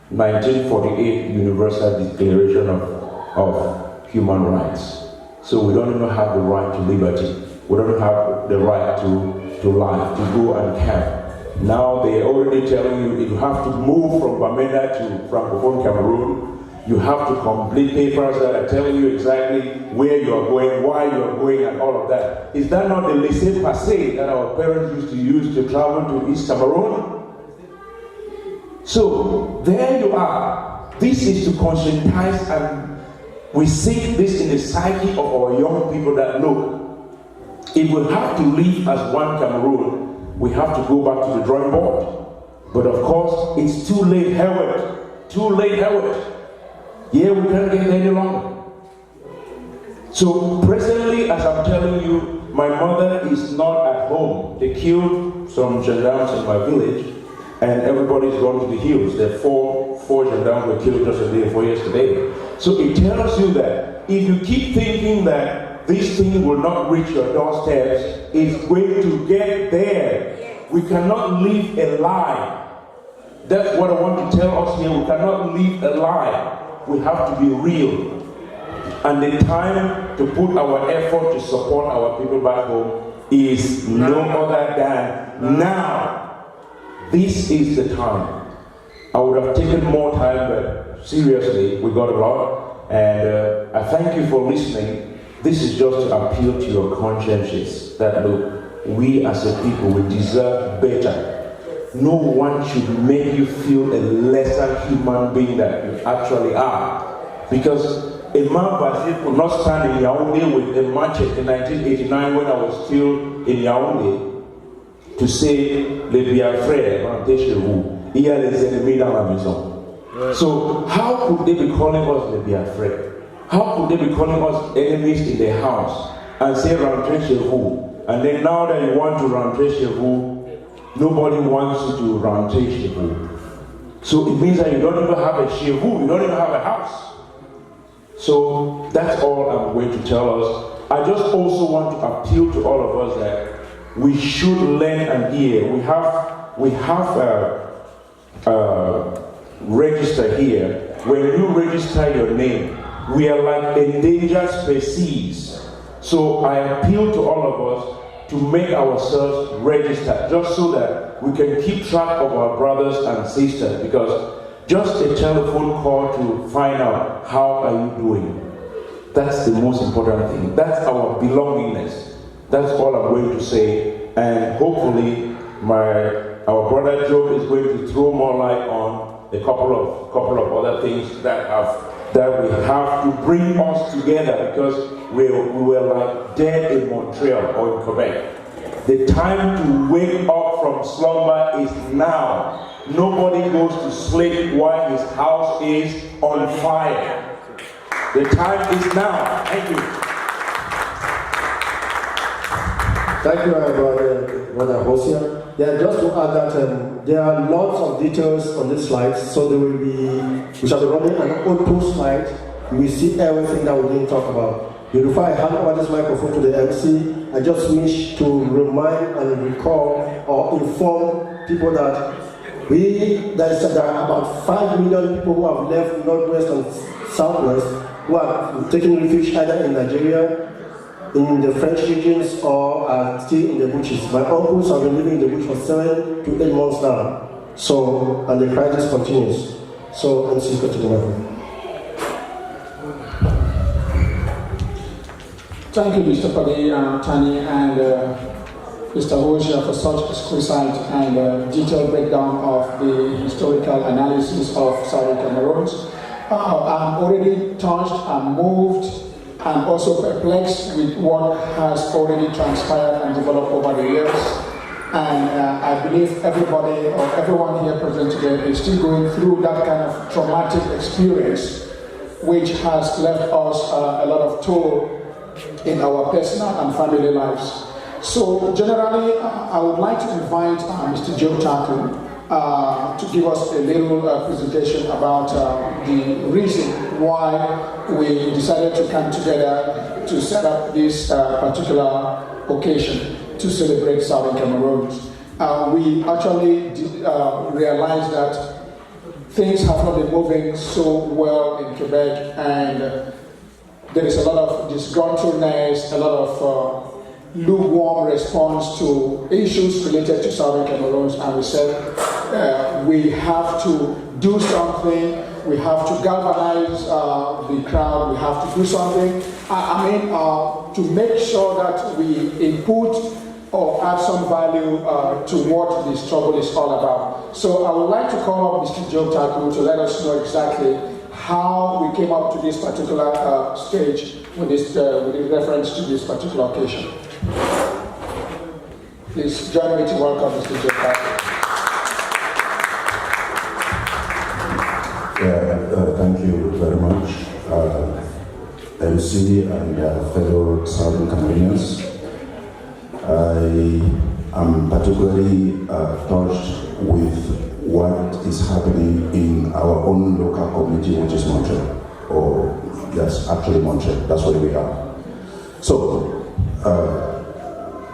1948 Universal Declaration of Human Rights. So we don't even have the right to liberty. We don't have the right to life, to go and camp. Now they are already telling you if you have to move from Bamenda to Francophone Cameroon, you have to complete papers that are telling you exactly where you are going, why you are going, and all of that. Is that not the laissez-passer that our parents used to use to travel to East Cameroon? So there you are. This is to conscientize, and we sink this in the psyche of our young people that, look, if we have to live as one Cameroon, we have to go back to the drawing board. But of course, it's too late, Howard. Too late, Howard. Yeah, we can't get any longer. So presently, as I'm telling you, my mother is not at home. They killed some gendarmes in my village, and everybody's gone to the hills. There are four gendarmes were killed just a day before yesterday. So it tells you that if you keep thinking that this thing will not reach your doorsteps, it's going to get there. We cannot live a lie. That's what I want to tell us here. We cannot live a lie. We have to be real. And the time to put our effort to support our people back home is no other than now. This is the time. I would have taken more time, but seriously, we got a lot. And I thank you for listening. This is just to appeal to your consciences that, look, we as a people, we deserve better. No one should make you feel a lesser human being than you actually are. Because a man Basil could not stand in Yaoundé with a machete in 1989 when I was still in Yaoundé to say, les Biafrais, rentrez chez vous, il y a les ennemis dans la maison. So how could they be calling us les Biafrais? How could they be calling us enemies in their house and say rentrez chez vous? And then now that you want to rentrer chez vous, nobody wants you to rentrer chez vous. So it means that you don't even have a chez vous, you don't even have a house. So that's all I'm going to tell us. I just also want to appeal to all of us that we should lend an ear. We have a register here. When you register your name, we are like endangered species. So I appeal to all of us to make ourselves register, just so that we can keep track of our brothers and sisters, because just a telephone call to find out how are you doing, that's the most important thing. That's our belongingness. That's all I'm going to say, and hopefully our brother Job is going to throw more light on a couple of other things that we have to bring us together, because we were like dead in Montreal or in Quebec. The time to wake up from slumber is now. Nobody goes to sleep while his house is on fire. The time is now. Thank you. Thank you, Brother Hosea. Yeah, just to add that there are lots of details on this slide, so we shall be running an auto slide. You will see everything that we didn't talk about. Before I hand over this microphone to the MC, I just wish to remind and recall or inform people that there are about 5 million people who have left Northwest and Southwest, who are taking refuge either in Nigeria, in the French regions, or are still in the bushes. My uncles have been living in the bush for 7 to 8 months now. So, and the crisis continues. So, MC, go to the level. Thank you, Mr. Padi, Tani, and Mr. Hoja for such exquisite and detailed breakdown of the historical analysis of Southern Cameroon. I'm already touched and moved and also perplexed with what has already transpired and developed over the years. And I believe everybody or everyone here present today is still going through that kind of traumatic experience, which has left us a lot of toll in our personal and family lives. So generally, I would like to invite Mr. Joe Taku to give us a little presentation about the reason why we decided to come together to set up this particular occasion to celebrate Southern Cameroon. We actually realized that things have not been moving so well in Quebec, and there is a lot of disgruntledness, a lot of lukewarm response to issues related to Southern Cameroon, and we said we have to do something, we have to galvanize the crowd, we have to do something, to make sure that we input or add some value to what the struggle is all about. So I would like to call up Mr. Joe Taku to let us know exactly how we came up to this particular stage with reference to this particular occasion. Please join me to welcome Mr. Joe Taku. Thank you very much, MC and fellow Southern Cameroonians. I am particularly touched with what is happening in our own local community, which is Montreal. Or, yes, actually Montreal, that's where we are. So,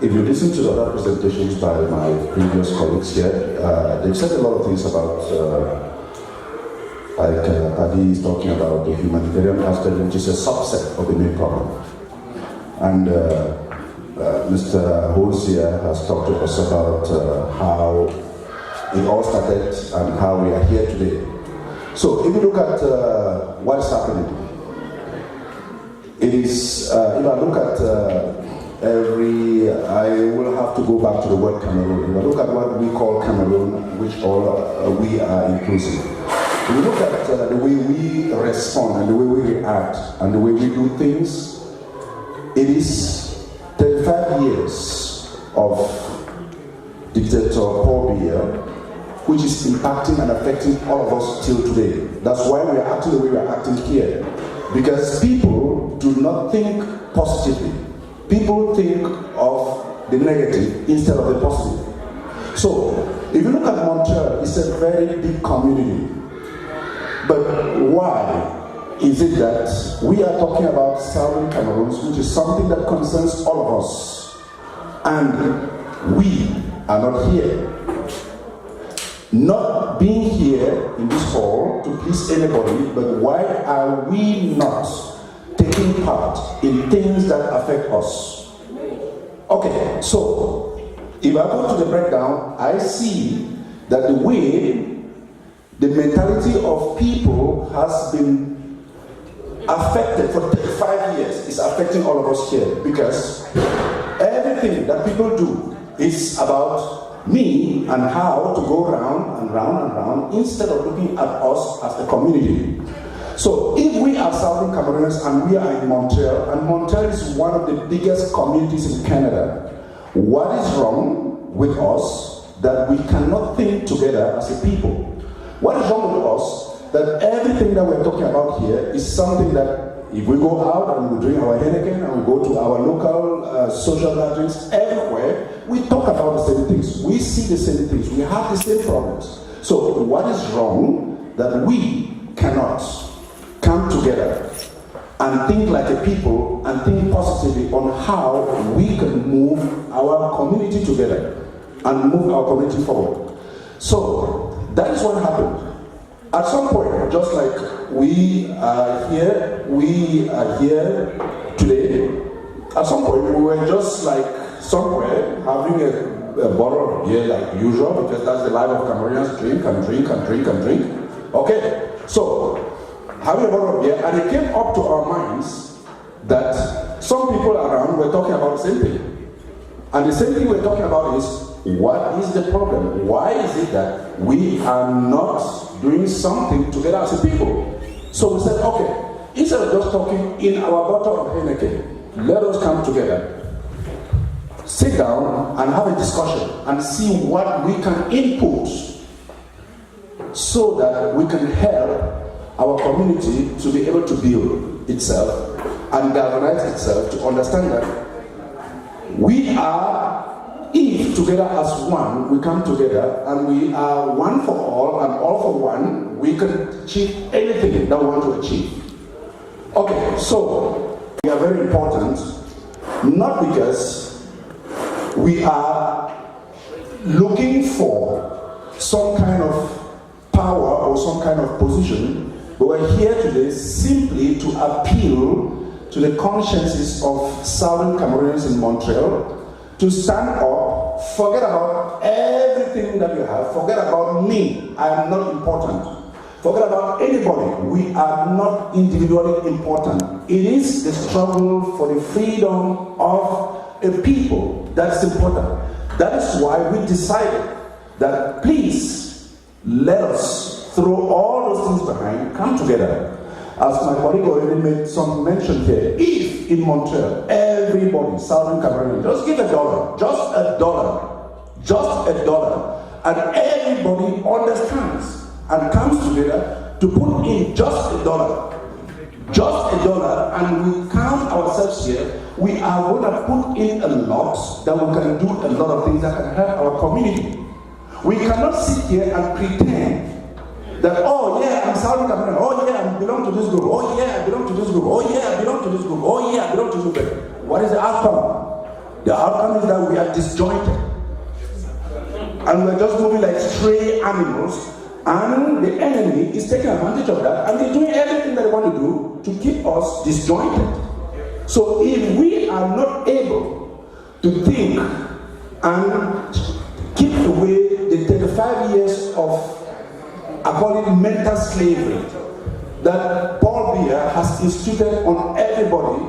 if you listen to other presentations by my previous colleagues here, they've said a lot of things about Paddy is talking about the humanitarian aspect, which is a subset of the main problem. And Mr. Hosier has talked to us about how it all started and how we are here today. So if you look at what is happening, it is, if I look at I will have to go back to the word Cameroon. If I look at what we call Cameroon, which all we are inclusive. If you look at the way we respond and the way we react and the way we do things, it is 35 years of dictator Paul Biya, which is impacting and affecting all of us till today. That's why we are acting the way we are acting here. Because people do not think positively. People think of the negative instead of the positive. So, if you look at Montreal, it's a very big community. But why is it that we are talking about Southern Cameroon, which is something that concerns all of us, and we are not here? Not being here in this hall to please anybody, but why are we not taking part in things that affect us? Okay, so if I go to the breakdown, I see that the way the mentality of people has been affected for 35 years is affecting all of us here, because everything that people do is about me and how to go round and round and round instead of looking at us as a community. So if we are Southern Cameroonians and we are in Montreal, and Montreal is one of the biggest communities in Canada, what is wrong with us that we cannot think together as a people? What is wrong with us that everything that we're talking about here is something that if we go out and we drink our Heineken and we go to our local social gatherings, everywhere, we talk about the same things. We see the same things. We have the same problems. So what is wrong that we cannot come together and think like a people and think positively on how we can move our community together and move our community forward? So that is what happened. At some point, just like we are here today, at some point we were just like somewhere having a bottle of beer like usual, because that's the life of Cameroonians, drink and drink and drink and drink. Okay, so having a bottle of beer, and it came up to our minds that some people around were talking about the same thing. And the same thing we're talking about is, what is the problem? Why is it that we are not doing something together as a people? So we said, okay, instead of just talking in our bottle of Heineken, let us come together, sit down and have a discussion and see what we can input so that we can help our community to be able to build itself and galvanize itself to understand that we are, if together as one, we come together and we are one for all and all for one, we can achieve anything that we want to achieve. Okay, so we are very important, not because we are looking for some kind of power or some kind of position, but we're here today simply to appeal to the consciences of Southern Cameroonians in Montreal to stand up, forget about everything that you have, forget about me, I am not important. Forget about anybody, we are not individually important. It is the struggle for the freedom of a people that's important. That is why we decided that please let us throw all those things behind, come together. As my colleague already made some mention here, if in Montreal, everybody, Southern Cameroon, just give $1, just a dollar, and everybody understands and comes together to put in just $1, and we count ourselves here, we are going to put in a lot that we can do a lot of things that can help our community. We cannot sit here and pretend that, oh yeah, I'm Southern Cameroon, oh yeah, I belong to this group, oh yeah, I belong to this group, oh yeah, I belong to this group, oh yeah, I belong to this group. What is the outcome? The outcome is that we are disjointed. And we're just moving like stray animals, and the enemy is taking advantage of that, and they're doing everything that they want to do to keep us disjointed. So if we are not able to think and keep away the 35 years of, I call it mental slavery, that Paul Biya has instituted on everybody,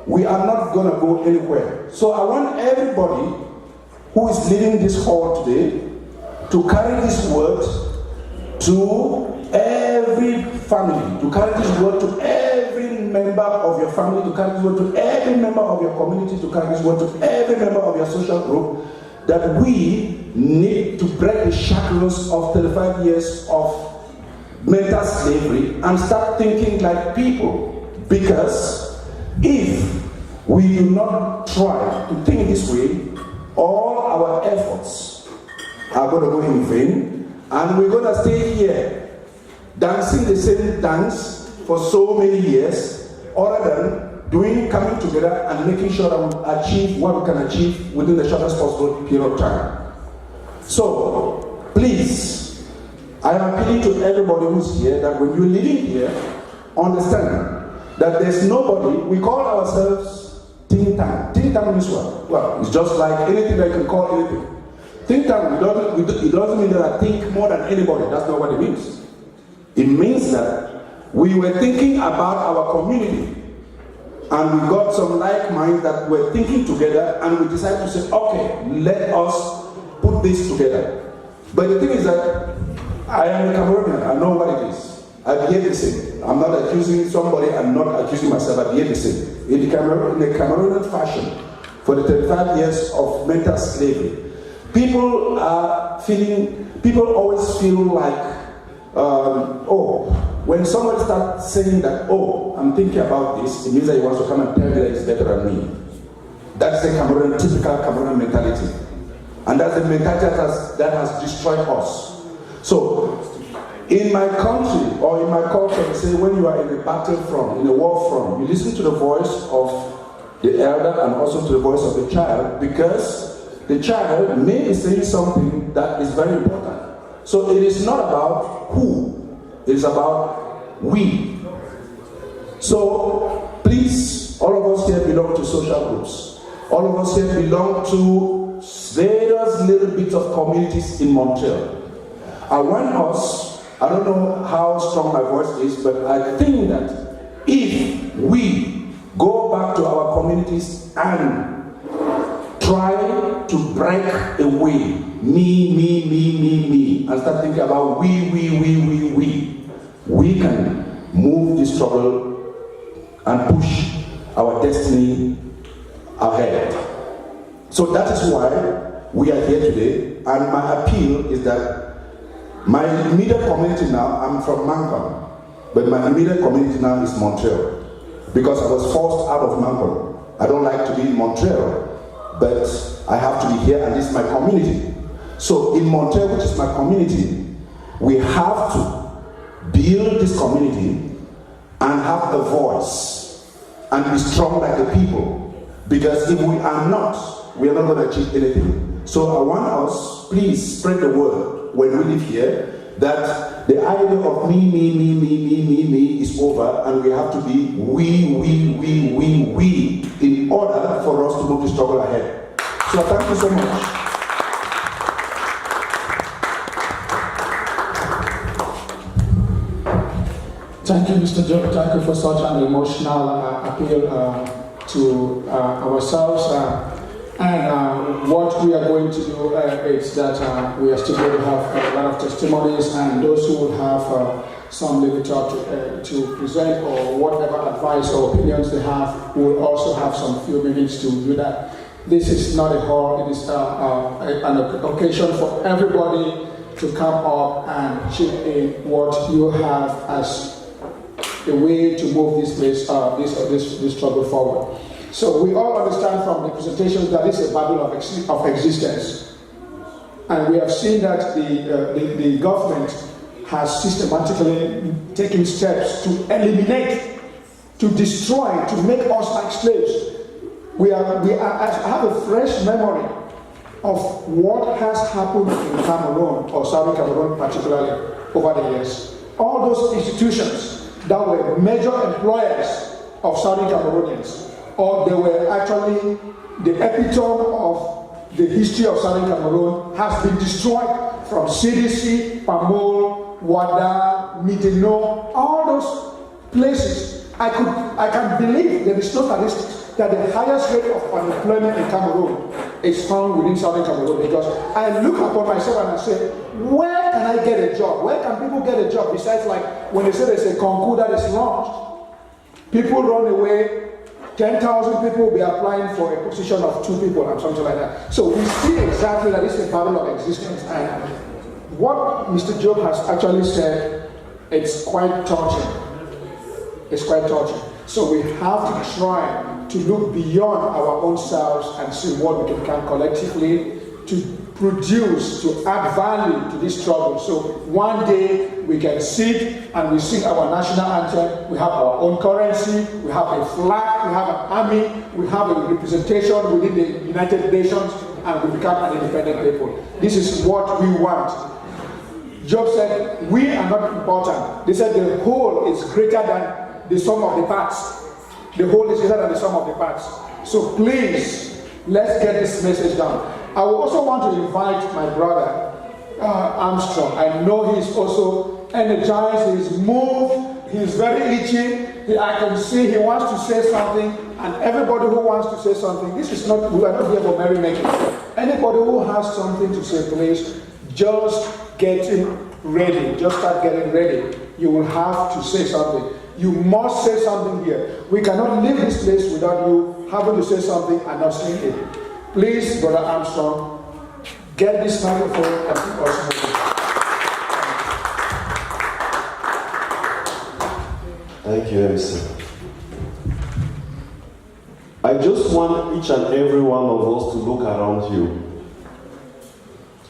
we are not going to go anywhere. So I want everybody who is leading this hall today to carry this word to every family, to carry this word to every member of your family, to carry this word to every member of your community, to carry this word to every member of your social group, that we need to break the shackles of 35 years of mental slavery and start thinking like people. Because if we do not try to think this way, all our efforts are going to go in vain, and we're going to stay here dancing the same dance for so many years, other than coming together and making sure that we achieve what we can achieve within the shortest possible period of time. So, please, I am appealing to everybody who's here that when you're living here, understand that there's nobody, we call ourselves think tank. Think tank means what? Well, it's just like anything that you can call anything. Think tank, it doesn't mean that I think more than anybody. That's not what it means. It means that we were thinking about our community, and we got some like minds that were thinking together, and we decided to say, okay, let us put this together. But the thing is that I am a Cameroonian, I know what it is. I behave the same. I'm not accusing somebody, I'm not accusing myself, I behave the same. In the Cameroonian fashion, for the 35 years of mental slavery, people always feel like, when somebody starts saying that, oh, I'm thinking about this, it means that he wants to come and tell me that he's better than me. That's the typical Cameroonian mentality. And that's the mentality that has destroyed us. So, in my country, or in my culture, they say when you are in a battle front, in a war front, you listen to the voice of the elder and also to the voice of the child, because the child may be saying something that is very important. So it is not about who, it is about we. So please, all of us here belong to social groups. All of us here belong to various little bits of communities in Montreal. I want us, I don't know how strong my voice is, but I think that if we go back to our communities and try to break away me, and start thinking about we can move this struggle and push our destiny ahead. So that is why we are here today, and my appeal is that my immediate community now, I'm from Montreal, but my immediate community now is Montreal, because I was forced out of Montreal. I don't like to be in Montreal, but I have to be here, and this is my community. So in Montreal, which is my community, we have to build this community and have a voice and be strong like the people, because if we are not, we are not going to achieve anything. So I want us, please spread the word when we live here, that the idea of me is over, and we have to be we in order for us to move the struggle ahead. So thank you so much. Thank you, Mr. Joe. Thank you for such an emotional appeal to ourselves. And what we are going to do is that we are still going to have a lot of testimonies, and those who will have some literature to present or whatever advice or opinions they have will also have some few minutes to do that. This is not a hall, it is an occasion for everybody to come up and chip in what you have as a way to move this place, this struggle forward. So we all understand from the presentations that it's a battle of existence. And we have seen that the government has systematically taken steps to eliminate, to destroy, to make us like slaves. I have a fresh memory of what has happened in Cameroon, or Southern Cameroon particularly, over the years. All those institutions that were major employers of Southern Cameroonians, or they were actually the epitome of the history of Southern Cameroon, has been destroyed, from CDC, Pamol, Wada, Mideno, all those places. I can believe there is no statistics that the highest rate of unemployment in Cameroon is found within Southern Cameroon, because I look upon myself and I say, where can I get a job? Where can people get a job besides, like when they say there's a concours that is launched, people run away, 10,000 people will be applying for a position of 2 people and something like that. So we see exactly that it's a battle of existence, and what Mr. Job has actually said, it's quite touching. It's quite touching. So we have to try to look beyond our own selves and see what we can collectively to produce, to add value to this struggle. So one day we can sit and we sing our national anthem, we have our own currency, we have a flag, we have an army, we have a representation within the United Nations, and we become an independent people. This is what we want. Job said, we are not important. They said the whole is greater than the sum of the parts. The whole is greater than the sum of the parts. So please, let's get this message down. I will also want to invite my brother, Armstrong. I know he's also energized, he's moved, he's very itchy. I can see he wants to say something, and everybody who wants to say something, we are not here for merrymaking. Anybody who has something to say, please, just get ready. Just start getting ready. You will have to say something. You must say something here. We cannot leave this place without you having to say something and not saying it. Please, Brother Armstrong, get this microphone and keep us moving. Thank you, MC. I just want each and every one of us to look around you.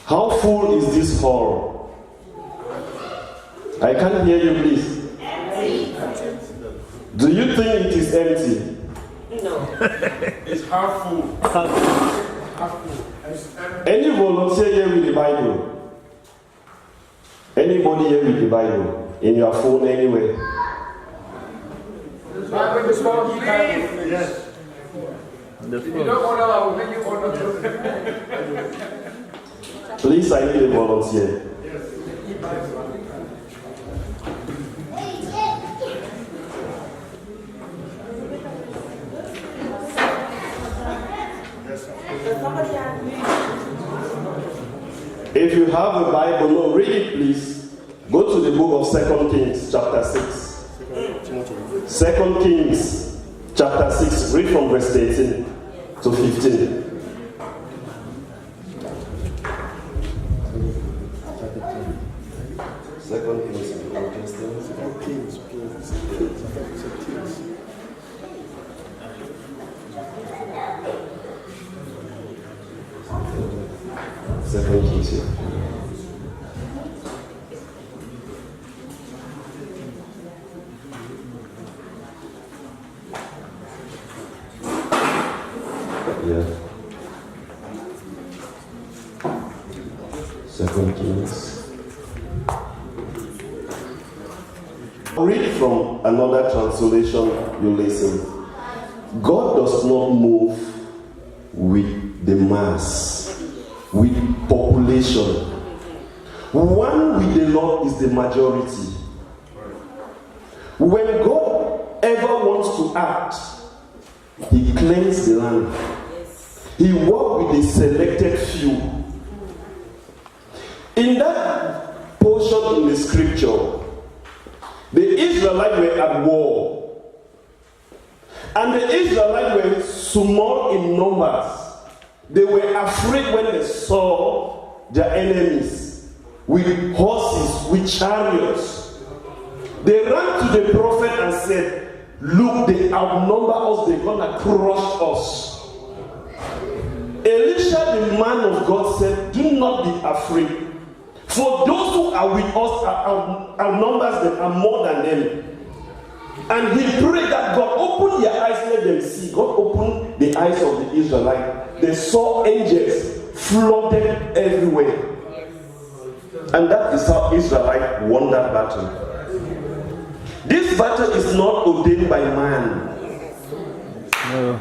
How full is this hall? I can't hear you, please. Do you think it is empty? No. It's half full. Half full. Any volunteer here with the Bible? Anybody here with the Bible? In your phone anywhere? Yes. If you don't order, I will make you order. Please, I need a volunteer. If you have a Bible, no, read it, please. Go to the book of 2 Kings, chapter 6. 2 Kings, chapter 6. Read from verse 18 to 15. Read from another translation, you listen. God does not move with the mass, with population. One with the Lord is the majority. When God ever wants to act, He cleans the land. He works with the selected few. In that portion in the scripture, the Israelites were at war. And the Israelites were small in numbers. They were afraid when they saw their enemies with horses, with chariots. They ran to the prophet and said, "Look, they outnumber us, they're going to crush us." Elisha, the man of God, said, "Do not be afraid. For those who are with us outnumbers them, are more than them." And he prayed that God open their eyes, let them see. God opened the eyes of the Israelites. They saw angels flooded everywhere. And that is how Israelites won that battle. This battle is not ordained by man. No.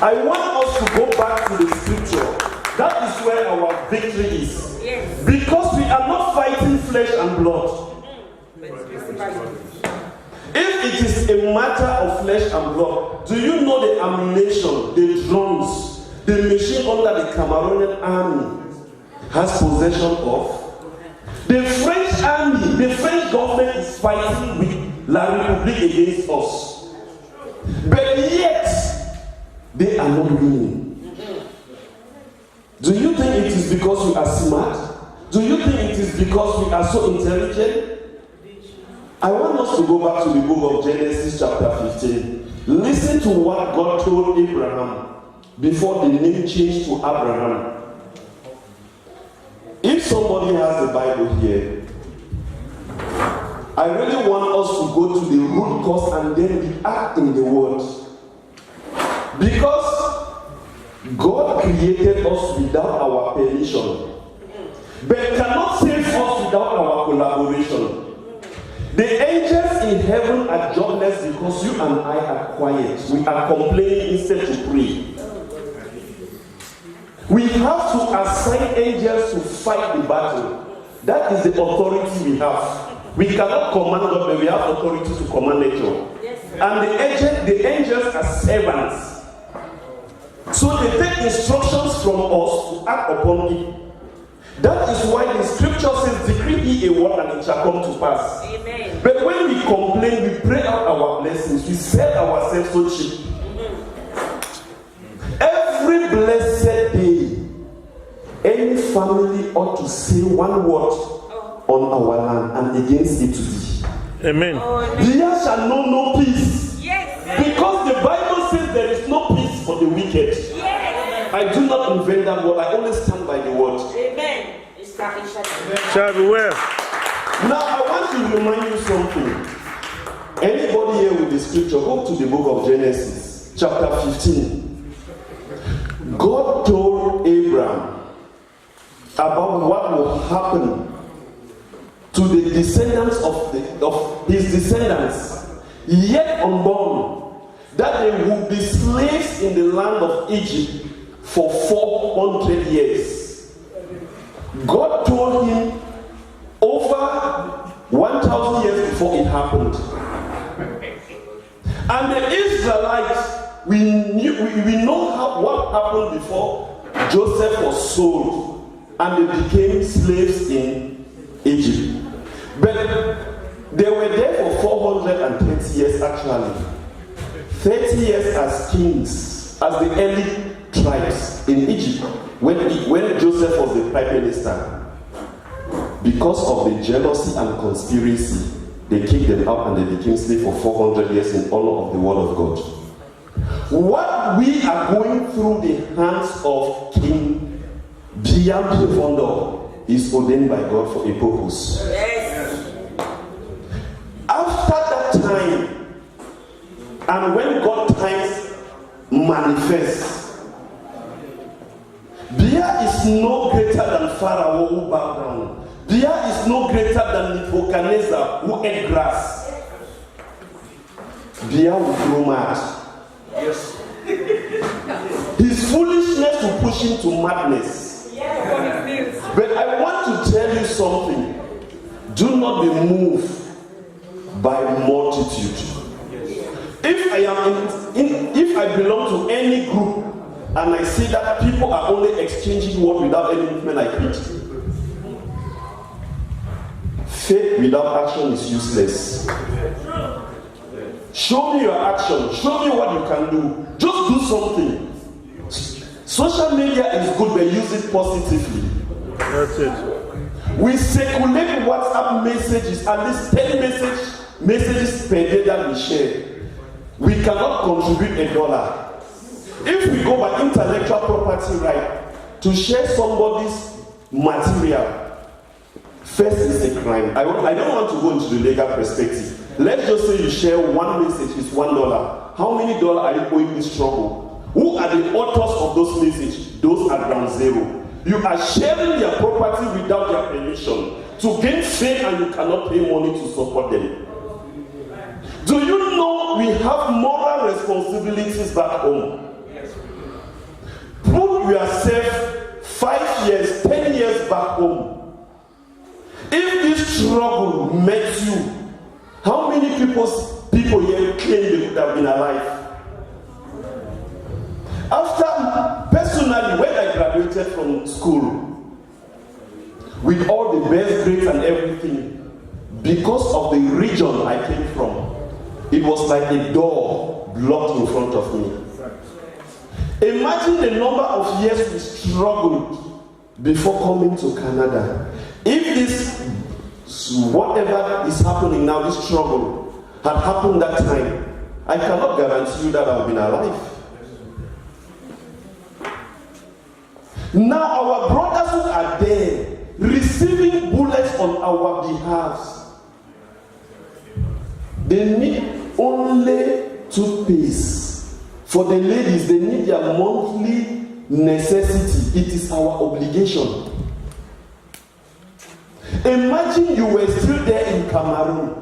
I want us to go back to the scripture. That is where our victory is. Yes. Because we are not fighting flesh and blood. If it is a matter of flesh and blood, do you know the ammunition, the drums, the machine under the Cameroonian army has possession of? The French army, the French government is fighting with La République against us. But yet, they are not winning. Do you think it is because we are smart? Do you think it is because we are so intelligent? I want us to go back to the book of Genesis chapter 15. Listen to what God told Abraham before the name changed to Abraham. If somebody has the Bible here, I really want us to go to the root cause and then react in the word. Because God created us without our permission, but cannot save us without our collaboration. The angels in heaven are jobless because you and I are quiet. We are complaining instead to pray. We have to assign angels to fight the battle. That is the authority we have. We cannot command God, but we have authority to command nature. And the angels are servants. So they take instructions from us to act upon it. That is why the scripture says, "Decree ye a word and it shall come to pass." Amen. But when we complain, we pray out our blessings, we sell ourselves so cheap. Every blessed day, any family ought to say one word on our land and against it to thee. Amen. There shall know no peace. Yes. Because the Bible says there is no peace for the wicked. Yes. I do not invent that word, I only stand by the word. Amen. Shall be well. Now I want to remind you something. Anybody here with the scripture, go to the book of Genesis, chapter 15. God told Abraham about what will happen to the descendants of his descendants, yet unborn. that they would be slaves in the land of Egypt for 400 years. God told him over 1,000 years before it happened. And the Israelites, we know what happened before Joseph was sold and they became slaves in Egypt. But they were there for 430 years actually. 30 years as kings, as the early tribes in Egypt, when Joseph was the prime minister. Because of the jealousy and conspiracy, they kicked them out and they became slaves for 400 years in honor of the word of God. What we are going through the hands of King Biam is ordained by God for a purpose. Yes. After that time, and when God times manifests, Bia is no greater than Pharaoh who bowed down. Bia is no greater than Nebuchadnezzar who ate grass. Bia will grow mad. Yes. His foolishness will push him to madness. Yes. But I want to tell you something. Do not be moved by multitude. If I belong to any group and I see that people are only exchanging words without any movement, I quit. Faith without action is useless. Show me your action. Show me what you can do. Just do something. Social media is good, but use it positively. That's it. We circulate WhatsApp messages, at least 10 messages per day that we share. We cannot contribute $1. If we go by intellectual property right to share somebody's material, first is a crime. I don't want to go into the legal perspective. Let's just say you share one message is $1. How many dollars are you going this trouble? Who are the authors of those messages? Those are ground zero. You are sharing their property without their permission to gain fame, and you cannot pay money to support them. Do you know we have moral responsibilities back home? Put yourself 5 years, 10 years back home. If this struggle met you, how many people here claim they could have been alive? Personally, when I graduated from school, with all the best grades and everything, because of the region I came from, it was like a door blocked in front of me. Imagine the number of years we struggled before coming to Canada. If this, whatever is happening now, this struggle had happened that time, I cannot guarantee you that I would have been alive. Now our brothers who are there, receiving bullets on our behalf, they need only toothpaste. For the ladies, they need their monthly necessity. It is our obligation. Imagine you were still there in Cameroon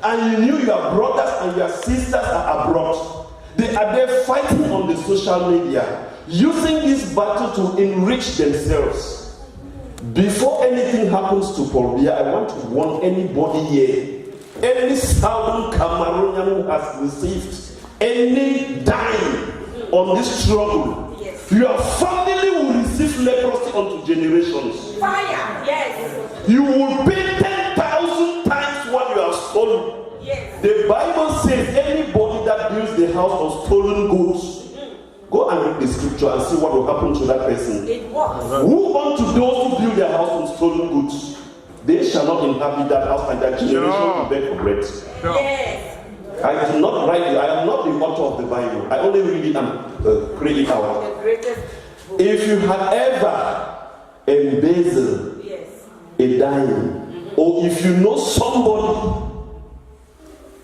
and you knew your brothers and your sisters are abroad. They are there fighting on the social media, using this battle to enrich themselves. Before anything happens to Paul Biya, I want to warn anybody here, any southern Cameroonian who has received any dime on this struggle, yes, your family will receive leprosy unto generations. Fire, yes. You will pay 10,000 times what you have stolen. Yes. The Bible says anybody that builds the house on stolen goods, go and read the scripture and see what will happen to that person. It works. Who unto those who build their house on stolen goods, they shall not inhabit that house, and their generation will beg for bread. Yes. I do not write it. I am not the author of the Bible. I only read it and pray it out. If you had ever embezzled a dime, or if you know somebody,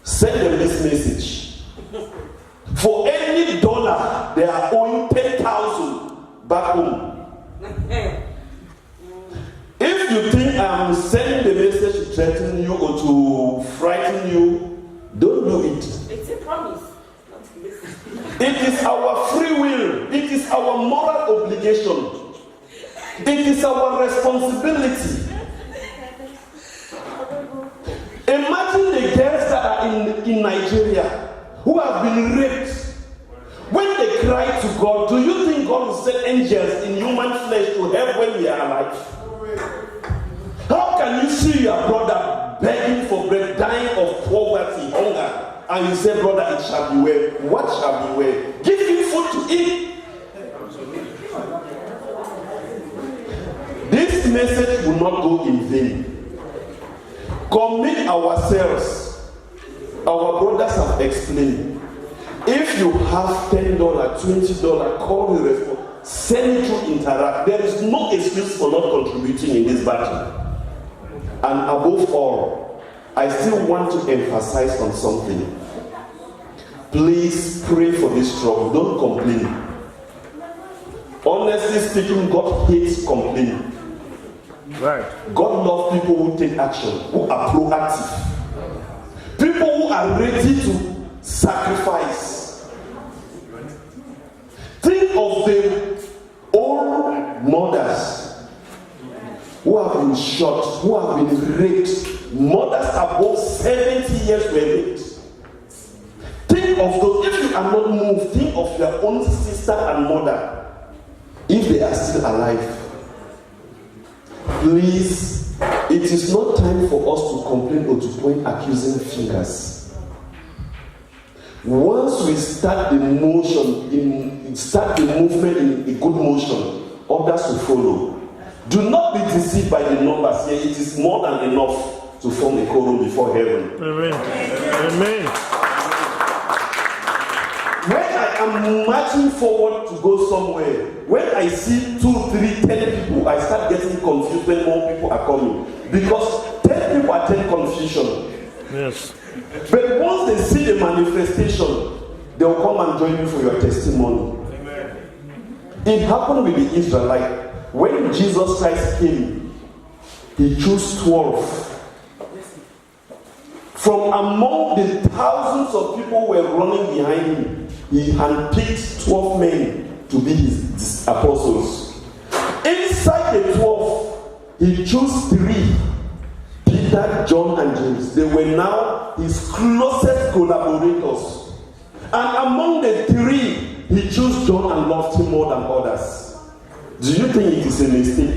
send them this message. For any dollar, they are owing 10,000 back home. If you think I am sending the message to threaten you or to frighten you, don't do it. It's a promise. It is our free will. It is our moral obligation. It is our responsibility. Imagine the girls that are in Nigeria who have been raped. When they cry to God, do you think God will send angels in human flesh to help when we are alive? How can you see your brother begging for bread, dying of poverty, hunger, and you say, brother, it shall be well? What shall be well? Give him food to eat. This message will not go in vain. Commit ourselves. Our brothers have explained. If you have $10, $20, call the response, send it to Interact. There is no excuse for not contributing in this battle. And above all, I still want to emphasize on something. Please pray for this struggle. Don't complain. Honestly speaking, God hates complaining. Right. God loves people who take action, who are proactive. People who are ready to sacrifice. Think of the old mothers who have been shot, who have been raped. Mothers above 70 years were raped. Think of those. If you are not moved, think of your own sister and mother, if they are still alive. Please, it is not time for us to complain or to point accusing fingers. Once we start the movement in a good motion, others will follow. Do not be deceived by the numbers here. It is more than enough to form a quorum before heaven. Amen. Amen. When I am marching forward to go somewhere, when I see 2, 3, 10 people, I start getting confused when more people are coming. Because 10 people attend confusion. Yes. But once they see the manifestation, they will come and join you for your testimony. Amen. It happened with the Israelites. When Jesus Christ came, he chose 12. From among the thousands of people who were running behind him, he handpicked 12 men to be his apostles. Inside the 12, he chose 3. Peter, John, and James. They were now his closest collaborators. And among the 3, he chose John and loved him more than others. Do you think it is a mistake?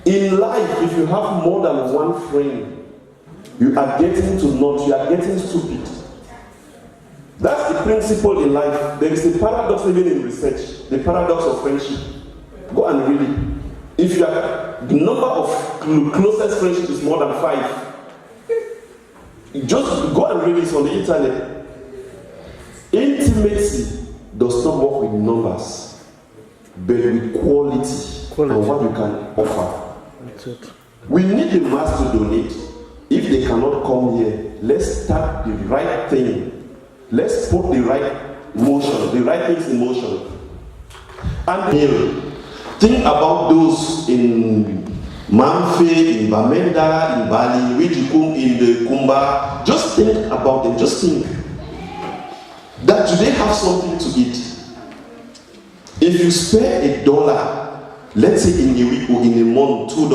In life, if you have more than one friend, you are getting to not, you are getting stupid. That's the principle in life. There is a paradox even in research, the paradox of friendship. Go and read it. If the number of closest friendship is more than 5, just go and read it on the internet. Intimacy does not work with numbers, but with quality. And what you can offer. That's it. We need the mass to donate. If they cannot come here, let's start the right thing. Let's put the right motion, the right things in motion. And think about those in Mamfe, in Bamenda, in Bali, Wijikum, in the Kumba. Just think about them. Just think that do they have something to eat? If you spare $1, let's say in a week or in a month, $2,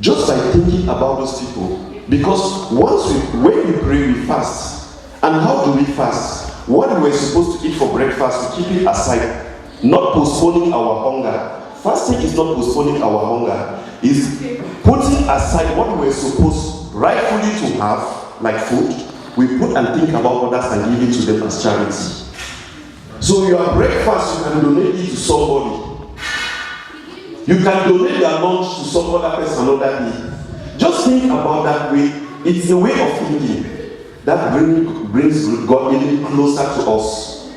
just by thinking about those people. Because when we pray, we fast. And how do we fast? What we were supposed to eat for breakfast, we keep it aside, not postponing our hunger. Fasting is not postponing our hunger. It's putting aside what we were supposed rightfully to have, like food. We put and think about others and give it to them as charity. So your breakfast, you can donate it to somebody. You can donate your lunch to some other person another day. Just think about that way. It's a way of thinking that brings God even closer to us.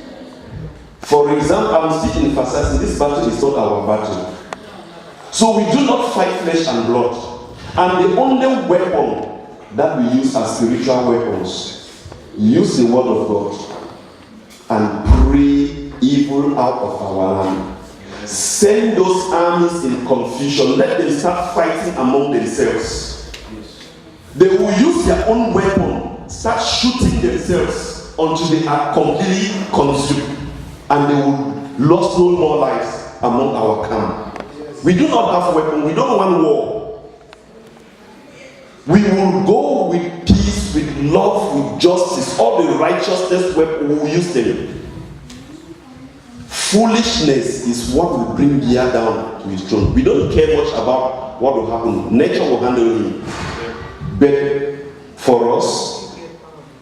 For example, I'm still emphasizing this battle is not our battle. So we do not fight flesh and blood. And the only weapon that we use as spiritual weapons, use the word of God and pray evil out of our land. Send those armies in confusion. Let them start fighting among themselves. They will use their own weapon start shooting themselves until they are completely consumed, and they will lose no more lives among our camp. We do not have weapons. We don't want war. We will go with peace, with love, with justice. All the righteousness weapons, we will use them. Foolishness is what will bring Yah down to his throne. We don't care much about what will happen. Nature will handle him. But for us,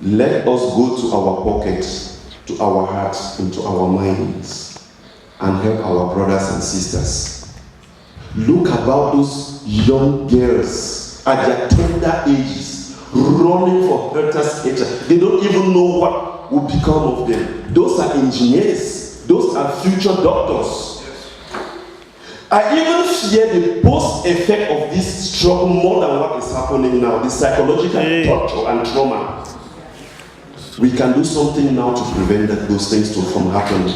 let us go to our pockets, to our hearts, and to our minds, and help our brothers and sisters. Look about those young girls at their tender ages, running for helter's skelter. They don't even know what will become of them. Those are engineers. Those are future doctors. I even fear the post-effect of this struggle more than what is happening now, the psychological torture and trauma. We can do something now to prevent those things from happening.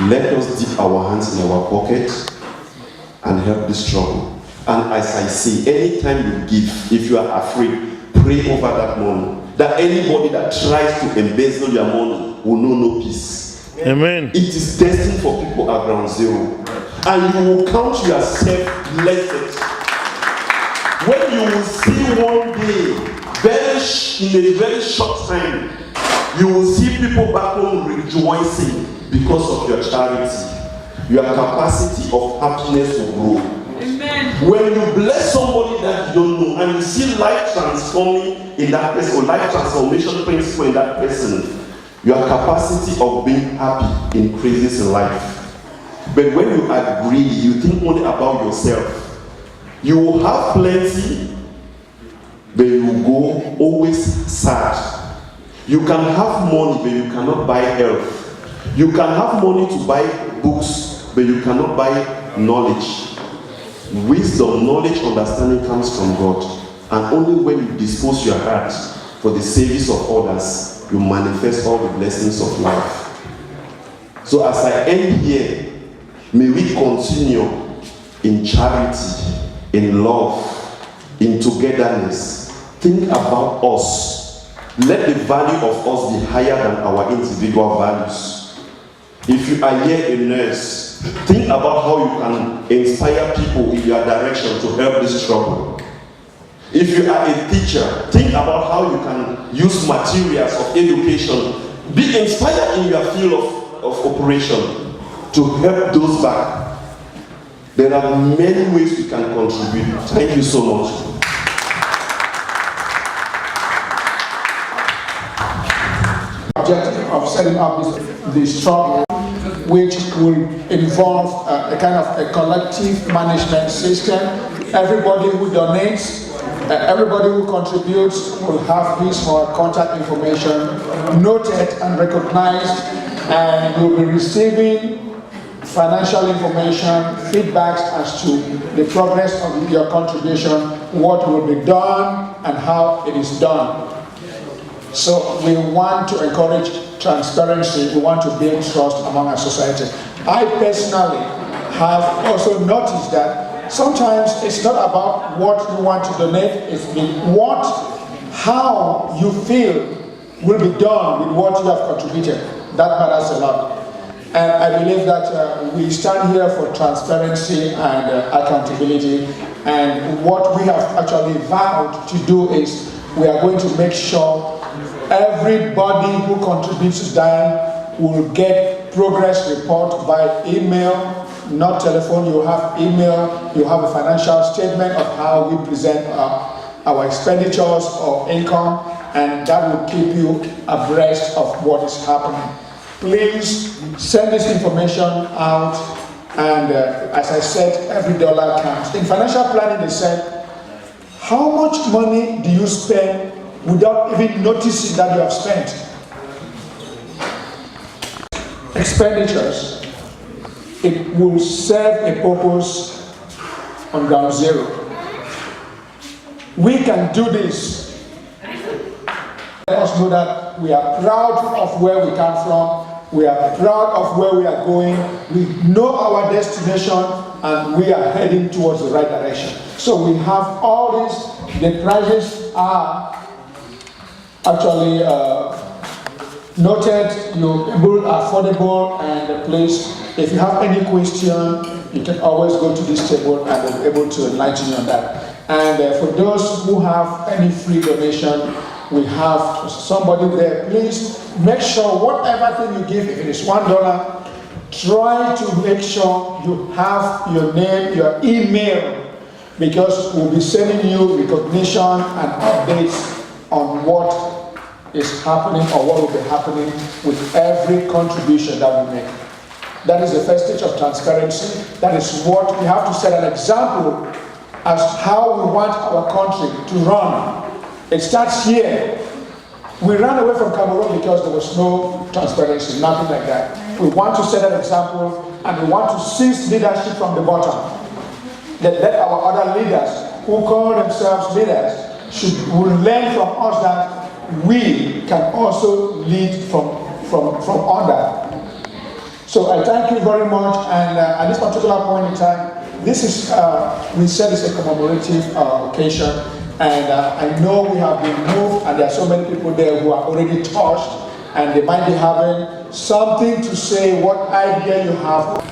Let us dip our hands in our pocket and help this struggle. And as I say, anytime you give, if you are afraid, pray over that money. That anybody that tries to embezzle your money will know no peace. Amen. It is destined for people at ground zero. And you will count yourself blessed. When you will see one day, in a very short time, you will see people back home rejoicing because of your charity. Your capacity of happiness will grow. Amen. When you bless somebody that you don't know and you see life transforming in that person, or life transformation principle in that person, your capacity of being happy increases in life. But when you are greedy, you think only about yourself. You will have plenty, but you will go always sad. You can have money, but you cannot buy health. You can have money to buy books, but you cannot buy knowledge. Wisdom, knowledge, understanding comes from God. And only when you dispose your heart for the service of others, you manifest all the blessings of life. So as I end here, may we continue in charity, in love, in togetherness. Think about us. Let the value of us be higher than our individual values. If you are here a nurse, think about how you can inspire people in your direction to help this struggle. If you are a teacher, think about how you can use materials of education. Be inspired in your field of operation to help those back. There are many ways we can contribute. Thank you so much. Objective of setting up this struggle, which will involve a kind of a collective management system. Everybody who donates, everybody who contributes will have his or her contact information noted and recognized, and will be receiving financial information, feedbacks as to the progress of your contribution, what will be done, and how it is done. So we want to encourage transparency. We want to build trust among our society. I personally have also noticed that sometimes it's not about what you want to donate, it's how you feel will be done with what you have contributed. That matters a lot. And I believe that we stand here for transparency and accountability. And what we have actually vowed to do is we are going to make sure everybody who contributes to DIAN will get progress report by email, not telephone. You have email, you have a financial statement of how we present our expenditures or income, and that will keep you abreast of what is happening. Please send this information out, and as I said, every dollar counts. In financial planning, they said, how much money do you spend without even noticing that you have spent? Expenditures. It will serve a purpose on ground zero. We can do this. Let us know that we are proud of where we come from. We are proud of where we are going. We know our destination, and we are heading towards the right direction. So we have all this. The prizes are actually noted your able, affordable, and the place. If you have any question, you can always go to this table and we'll be able to enlighten you on that. And for those who have any free donation, we have somebody there. Please make sure whatever thing you give, if it is $1, try to make sure you have your name, your email, because we'll be sending you recognition and updates on what is happening or what will be happening with every contribution that we make. That is the first stage of transparency. That is what we have to set an example as how we want our country to run. It starts here. We ran away from Cameroon because there was no transparency, nothing like that. We want to set an example and we want to seize leadership from the bottom. Let our other leaders who call themselves leaders will learn from us that we can also lead from under. So I thank you very much, and at this particular point in time, this is, we said it's a commemorative occasion, and I know we have been moved, and there are so many people there who are already touched, and they might be having something to say, what idea you have.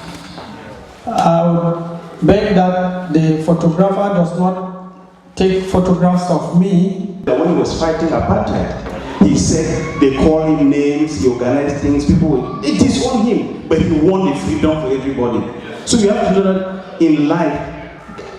I would beg that the photographer does not take photographs of me. When he was fighting apartheid, he said they call him names, he organized things, people, it is on him, but he won the freedom for everybody. So you have to know that in life,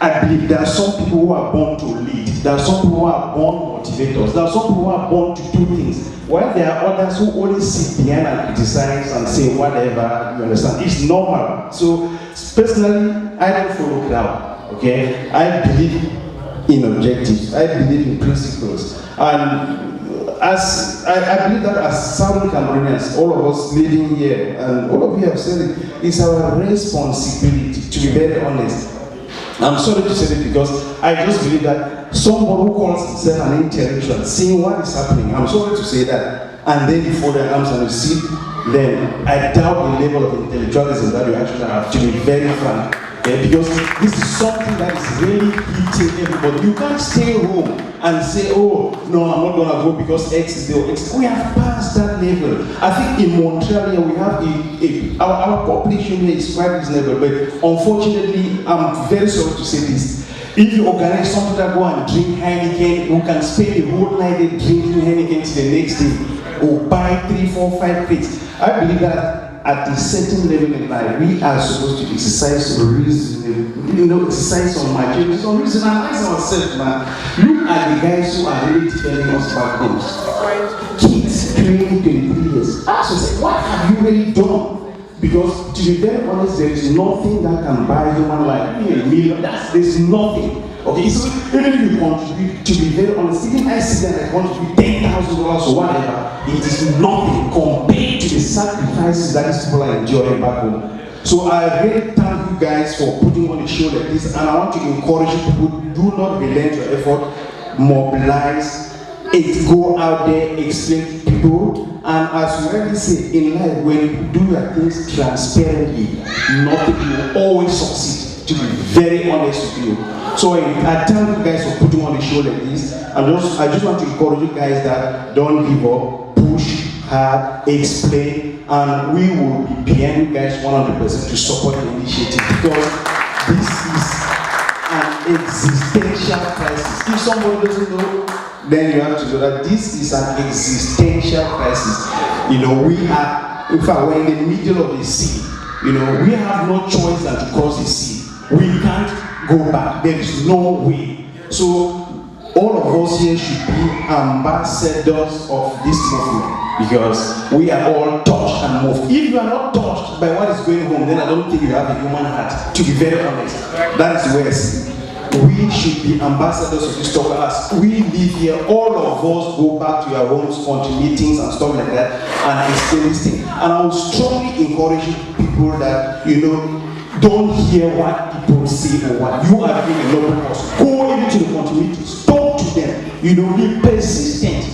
I believe there are some people who are born to lead, there are some people who are born motivators, there are some people who are born to do things, while there are others who only sit behind and criticize and say whatever, you understand, it's normal. So personally, I don't follow crowd, okay? I believe in objectives, I believe in principles, and as I believe that as Southern Cameroonians, all of us living here, and all of you have said it, it's our responsibility to be very honest. I'm sorry to say it because I just believe that someone who calls himself an intellectual, seeing what is happening, I'm sorry to say that, and then you fold your arms and you see, then I doubt the level of intellectualism that you actually have, to be very frank. Because this is something that is really hitting everybody. You can't stay home and say, oh, no, I'm not going to go because X is there. We have passed that level. I think in Montreal here, we have our population here is quite reasonable, but unfortunately, I'm very sorry to say this. If you organize something that go and drink Heineken, who can spend the whole night drinking Heineken to the next day, or buy 3, 4, 5 plates, I believe that at a certain level in life, we are supposed to exercise reason, exercise on maturity, on reason, and ask ourselves, man, look at the guys who are really defending us back home. Kids, 23 years. Ask yourself, what have you really done? Because to be very honest, there is nothing that can buy human life. $1 million, there's nothing. Okay, so even if you contribute, to be very honest, even I see that I contribute $10,000 or whatever, it is nothing compared to the sacrifices that these people are enduring back home. So I really thank you guys for putting on a show like this, and I want to encourage people, do not relent your effort, mobilize, go out there, explain to people, and as we already say, in life, when you do your things transparently, nothing will always succeed, to be very honest with you. So I thank you guys for putting on a show like this. I just want to encourage you guys that don't give up, push hard, explain, and we will be behind you guys 100% to support the initiative, because this is an existential crisis. If somebody doesn't know, then you have to know that this is an existential crisis. You know, we are, in fact, we're in the middle of the sea. You know, we have no choice than to cross the sea. We can't go back. There is no way. So all of us here should be ambassadors of this movement, because we are all touched and moved. If you are not touched by what is going on, then I don't think you have a human heart, to be very honest. That is where we should be ambassadors of this talk. As we live here, all of us go back to your homes, country meetings and stuff like that, and explain this thing. And I would strongly encourage people that, you know, don't hear what people say or what you are doing a lot of us. Go into the country meetings, talk to them, you know, be persistent.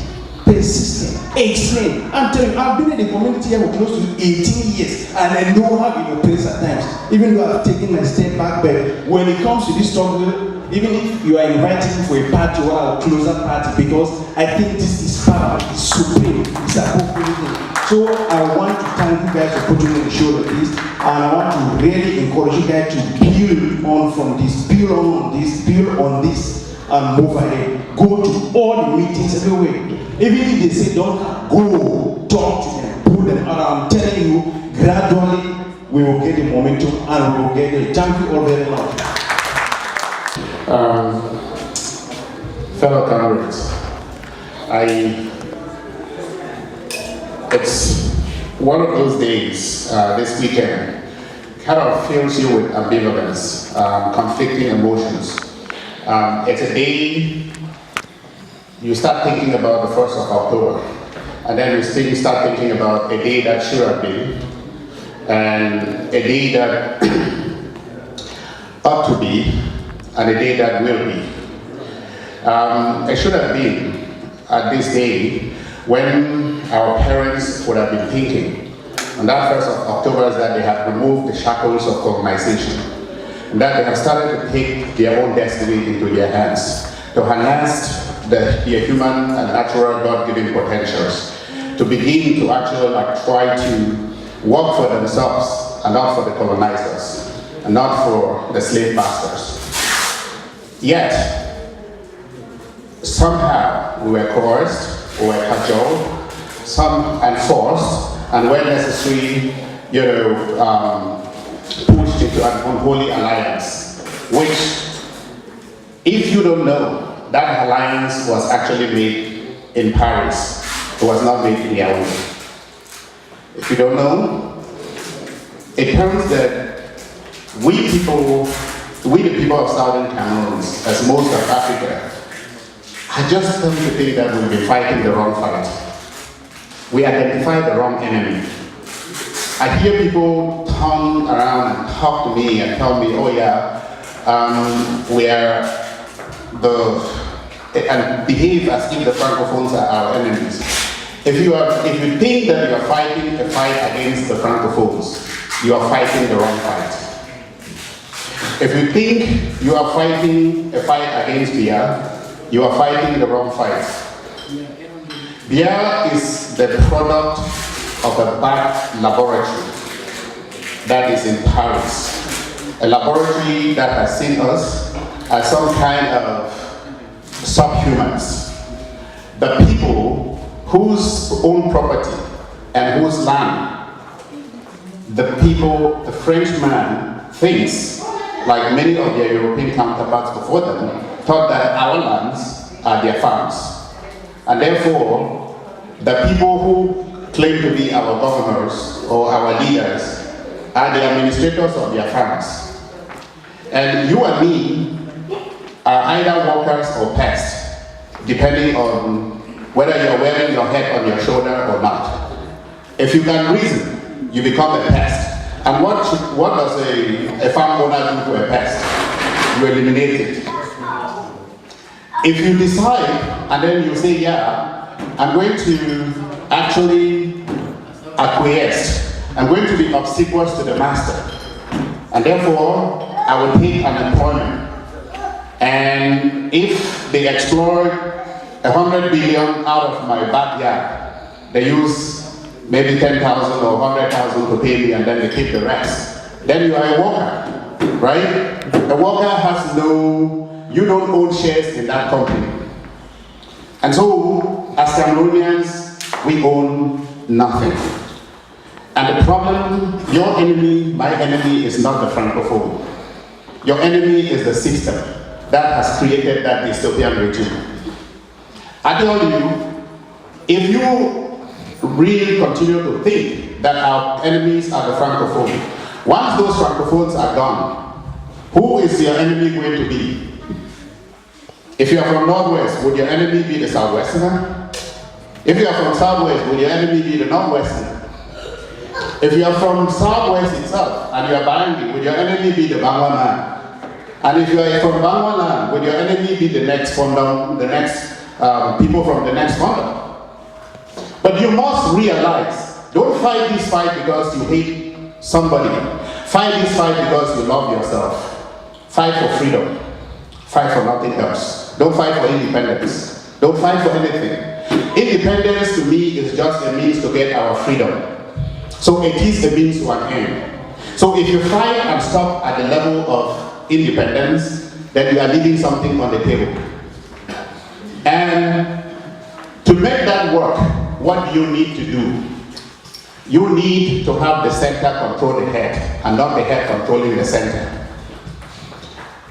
explain. I'm telling you, I've been in the community here for close to 18 years, and I know how it operates at times, even though I've taken my step back. But when it comes to this struggle, even if you are inviting me for a party or a closer party, because I think this is power, it's supreme, it's above everything. So I want to thank you guys for putting on a show like this, and I want to really encourage you guys to build on from this, build on this, and move ahead. Go to all the meetings everywhere. Even if they say don't go, talk to them, pull them out. I'm telling you, gradually we will get the momentum and we will get it. Thank you all very much. Fellow comrades, it's one of those days, this weekend, kind of fills you with ambivalence, conflicting emotions. It's a day you start thinking about the 1st of October, and then you start thinking about a day that should have been, and a day that ought to be, and a day that will be. It should have been at this day when our parents would have been thinking on that 1st of October is that they have removed the shackles of colonization, and that they have started to take their own destiny into their hands, to harness their human and natural God-given potentials, to begin to actually try to work for themselves and not for the colonizers, and not for the slave masters. Yet, somehow we were coerced, we were cajoled, and forced, and when necessary, pushed into an unholy alliance, which, if you don't know, that alliance was actually made in Paris. It was not made in Yaoundé. If you don't know, it turns that we the people of Southern Cameroon, as most of Africa, I just come to think that we've been fighting the wrong fight. We identified the wrong enemy. I hear people turn around and talk to me and tell me, oh yeah, and behave as if the Francophones are our enemies. If you think that you are fighting a fight against the Francophones, you are fighting the wrong fight. If you think you are fighting a fight against Bia, you are fighting the wrong fight. Bia is the product of a bad laboratory that is in Paris. A laboratory that has seen us as some kind of subhumans. The people whose own property and whose land the Frenchman thinks, like many of their European counterparts before them, thought that our lands are their farms. And therefore, the people who claim to be our governors or our leaders are the administrators of their farms. And you and me are either workers or pests, depending on whether you're wearing your head on your shoulder or not. If you can reason, you become a pest. And what does a farm owner do to a pest? You eliminate it. If you decide, and then you say, yeah, I'm going to actually acquiesce, I'm going to be obsequious to the master, and therefore, I will take unemployment. And if they exploit 100 billion out of my backyard, they use maybe 10,000 or 100,000 to pay me, and then they keep the rest. Then you are a worker, right? A worker has you don't own shares in that company. And so, as Cameroonians, we own nothing. And the problem, your enemy, my enemy, is not the Francophone. Your enemy is the system that has created that dystopian regime. I tell you, if you really continue to think that our enemies are the Francophone, once those Francophones are gone, who is your enemy going to be? If you are from Northwest, would your enemy be the Southwesterner? If you are from Southwest, would your enemy be the Northwesterner? If you are from Southwest itself and you are Bangi, would your enemy be the Bangwa man? And if you are from Bangwa land, would your enemy be the next Fondam, the next people from the next Fondam? But you must realize, don't fight this fight because you hate somebody. Fight this fight because you love yourself. Fight for freedom. Fight for nothing else. Don't fight for independence. Don't fight for anything. Independence to me is just a means to get our freedom. So it is a means to an end. So if you fight and stop at the level of independence, then you are leaving something on the table. And to make that work, what do you need to do? You need to have the center control the head, and not the head controlling the center.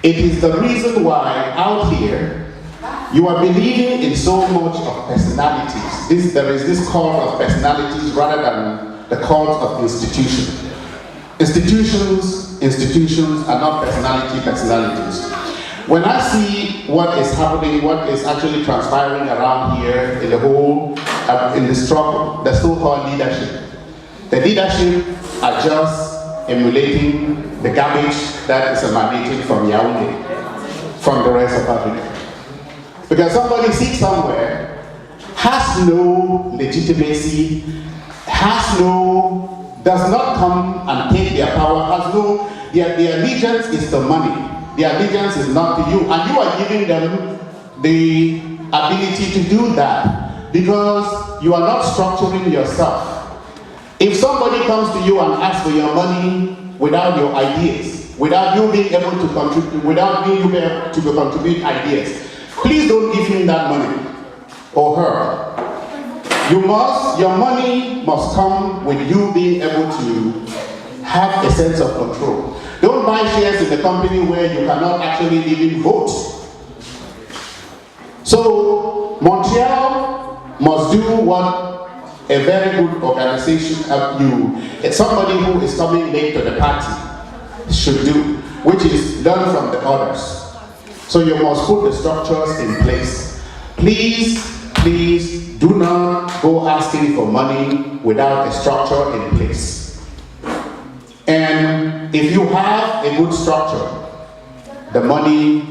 It is the reason why out here, you are believing in so much of personalities. There is this cult of personalities rather than the cult of institutions. Institutions are not personalities. When I see what is happening, what is actually transpiring around here in the whole, in the struggle, the so-called leadership, the leadership are just emulating the garbage that is emanating from Yaoundé, from the rest of Africa. Because somebody sits somewhere, has no legitimacy, does not come and take their power, their allegiance is to money. Their allegiance is not to you, and you are giving them the ability to do that because you are not structuring yourself. If somebody comes to you and asks for your money without your ideas, without you being able to contribute, without being able to contribute ideas, please don't give him that money or her. Your money must come with you being able to have a sense of control. Don't buy shares in the company where you cannot actually even vote. So Montreal must do what a very good organization, somebody who is coming late to the party should do, which is learn from the others. So you must put the structures in place. Please do not go asking for money without a structure in place. And if you have a good structure, the money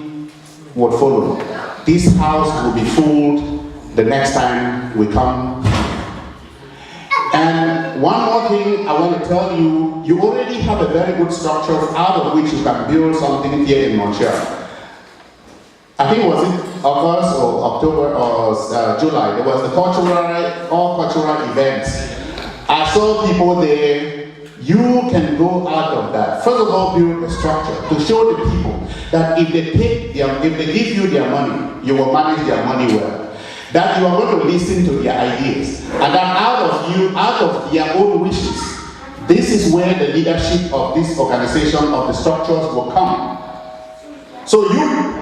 would follow. This house will be full the next time we come. And one more thing I want to tell you, you already have a very good structure out of which you can build something here in Montreal. I think was it August or October or July, there was the cultural events. I saw people there. You can go out of that. First of all, build a structure to show the people that if they give you their money, you will manage their money well. That you are going to listen to their ideas, and that out of their own wishes, this is where the leadership of this organization, of the structures will come. So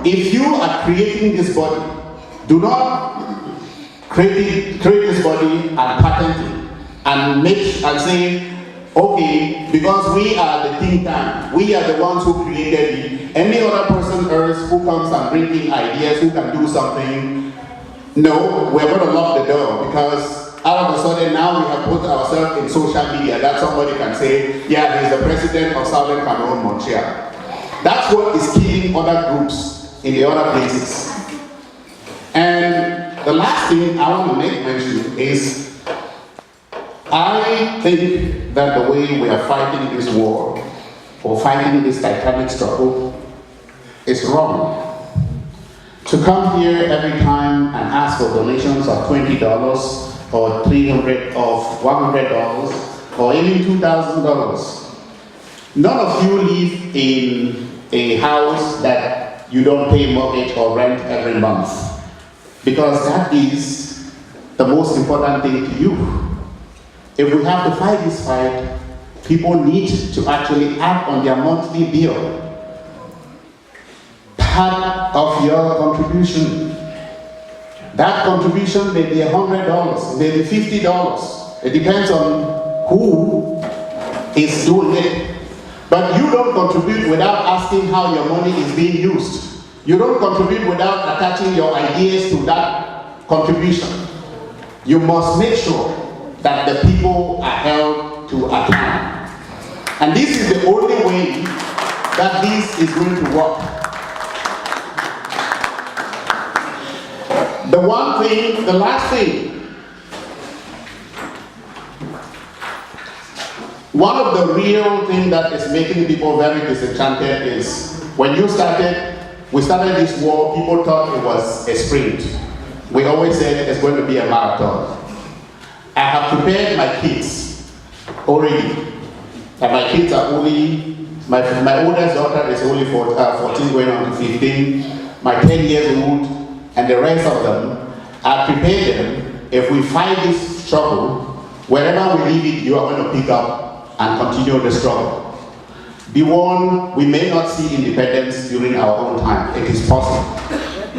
if you are creating this body, do not create this body and patent it and say, okay, because we are the think tank, we are the ones who created it. Any other person else who comes and brings in ideas, who can do something, no, we're going to lock the door, because all of a sudden now we have put ourselves in social media that somebody can say, yeah, he's the president of Southern Cameroon, Montreal. That's what is killing other groups in the other places. And the last thing I want to make mention is, I think that the way we are fighting this war, or fighting this titanic struggle, is wrong. To come here every time and ask for donations of $20 or $300 or $100 or even $2,000. None of you live in a house that you don't pay mortgage or rent every month, because that is the most important thing to you. If we have to fight this fight, people need to actually act on their monthly bill. Part of your contribution. That contribution may be $100, may be $50. It depends on who is doing it. But you don't contribute without asking how your money is being used. You don't contribute without attaching your ideas to that contribution. You must make sure that the people are held to account. And this is the only way that this is going to work. The last thing one of the real things that is making people very disenchanted is when we started this war, people thought it was a sprint. We always said it's going to be a marathon. I have prepared my kids already. And my kids are only, my oldest daughter is only 14 going on to 15, my 10 years old, and the rest of them. I prepared them. If we fight this struggle, wherever we leave it, you are going to pick up and continue the struggle. Be warned, we may not see independence during our own time. It is possible.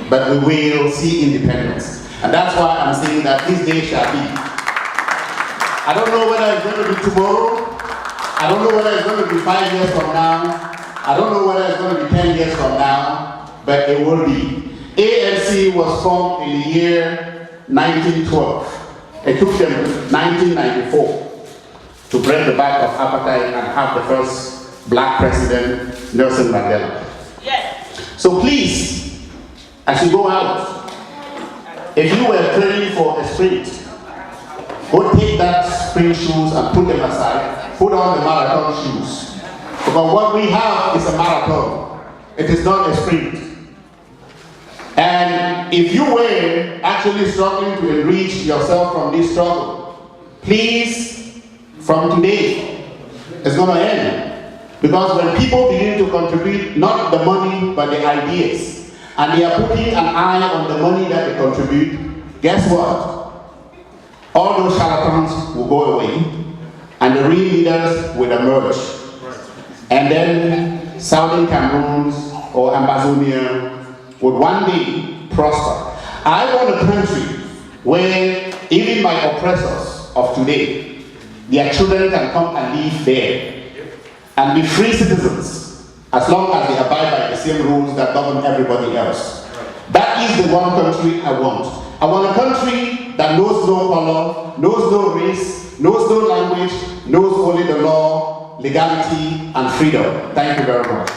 But we will see independence. And that's why I'm saying that this day shall be. I don't know whether it's going to be tomorrow. I don't know whether it's going to be 5 years from now. I don't know whether it's going to be 10 years from now. But it will be. ANC was formed in the year 1912. It took them 1994 to break the back of apartheid and have the first black president, Nelson Mandela. Yes. So please, as you go out, if you were training for a sprint, go take that sprint shoes and put them aside, put on the marathon shoes. Because what we have is a marathon. It is not a sprint. And if you were actually struggling to enrich yourself from this struggle, please, from today, it's going to end. Because when people begin to contribute, not the money, but the ideas, and they are putting an eye on the money that they contribute, guess what? All those charlatans will go away, and the real leaders will emerge. And then Southern Cameroon or Ambazonia would one day prosper. I want a country where even my oppressors of today, their children can come and live there and be free citizens as long as they abide by the same rules that govern everybody else. That is the one country I want. I want a country that knows no color, knows no race, knows no language, knows only the law, legality, and freedom. Thank you very much.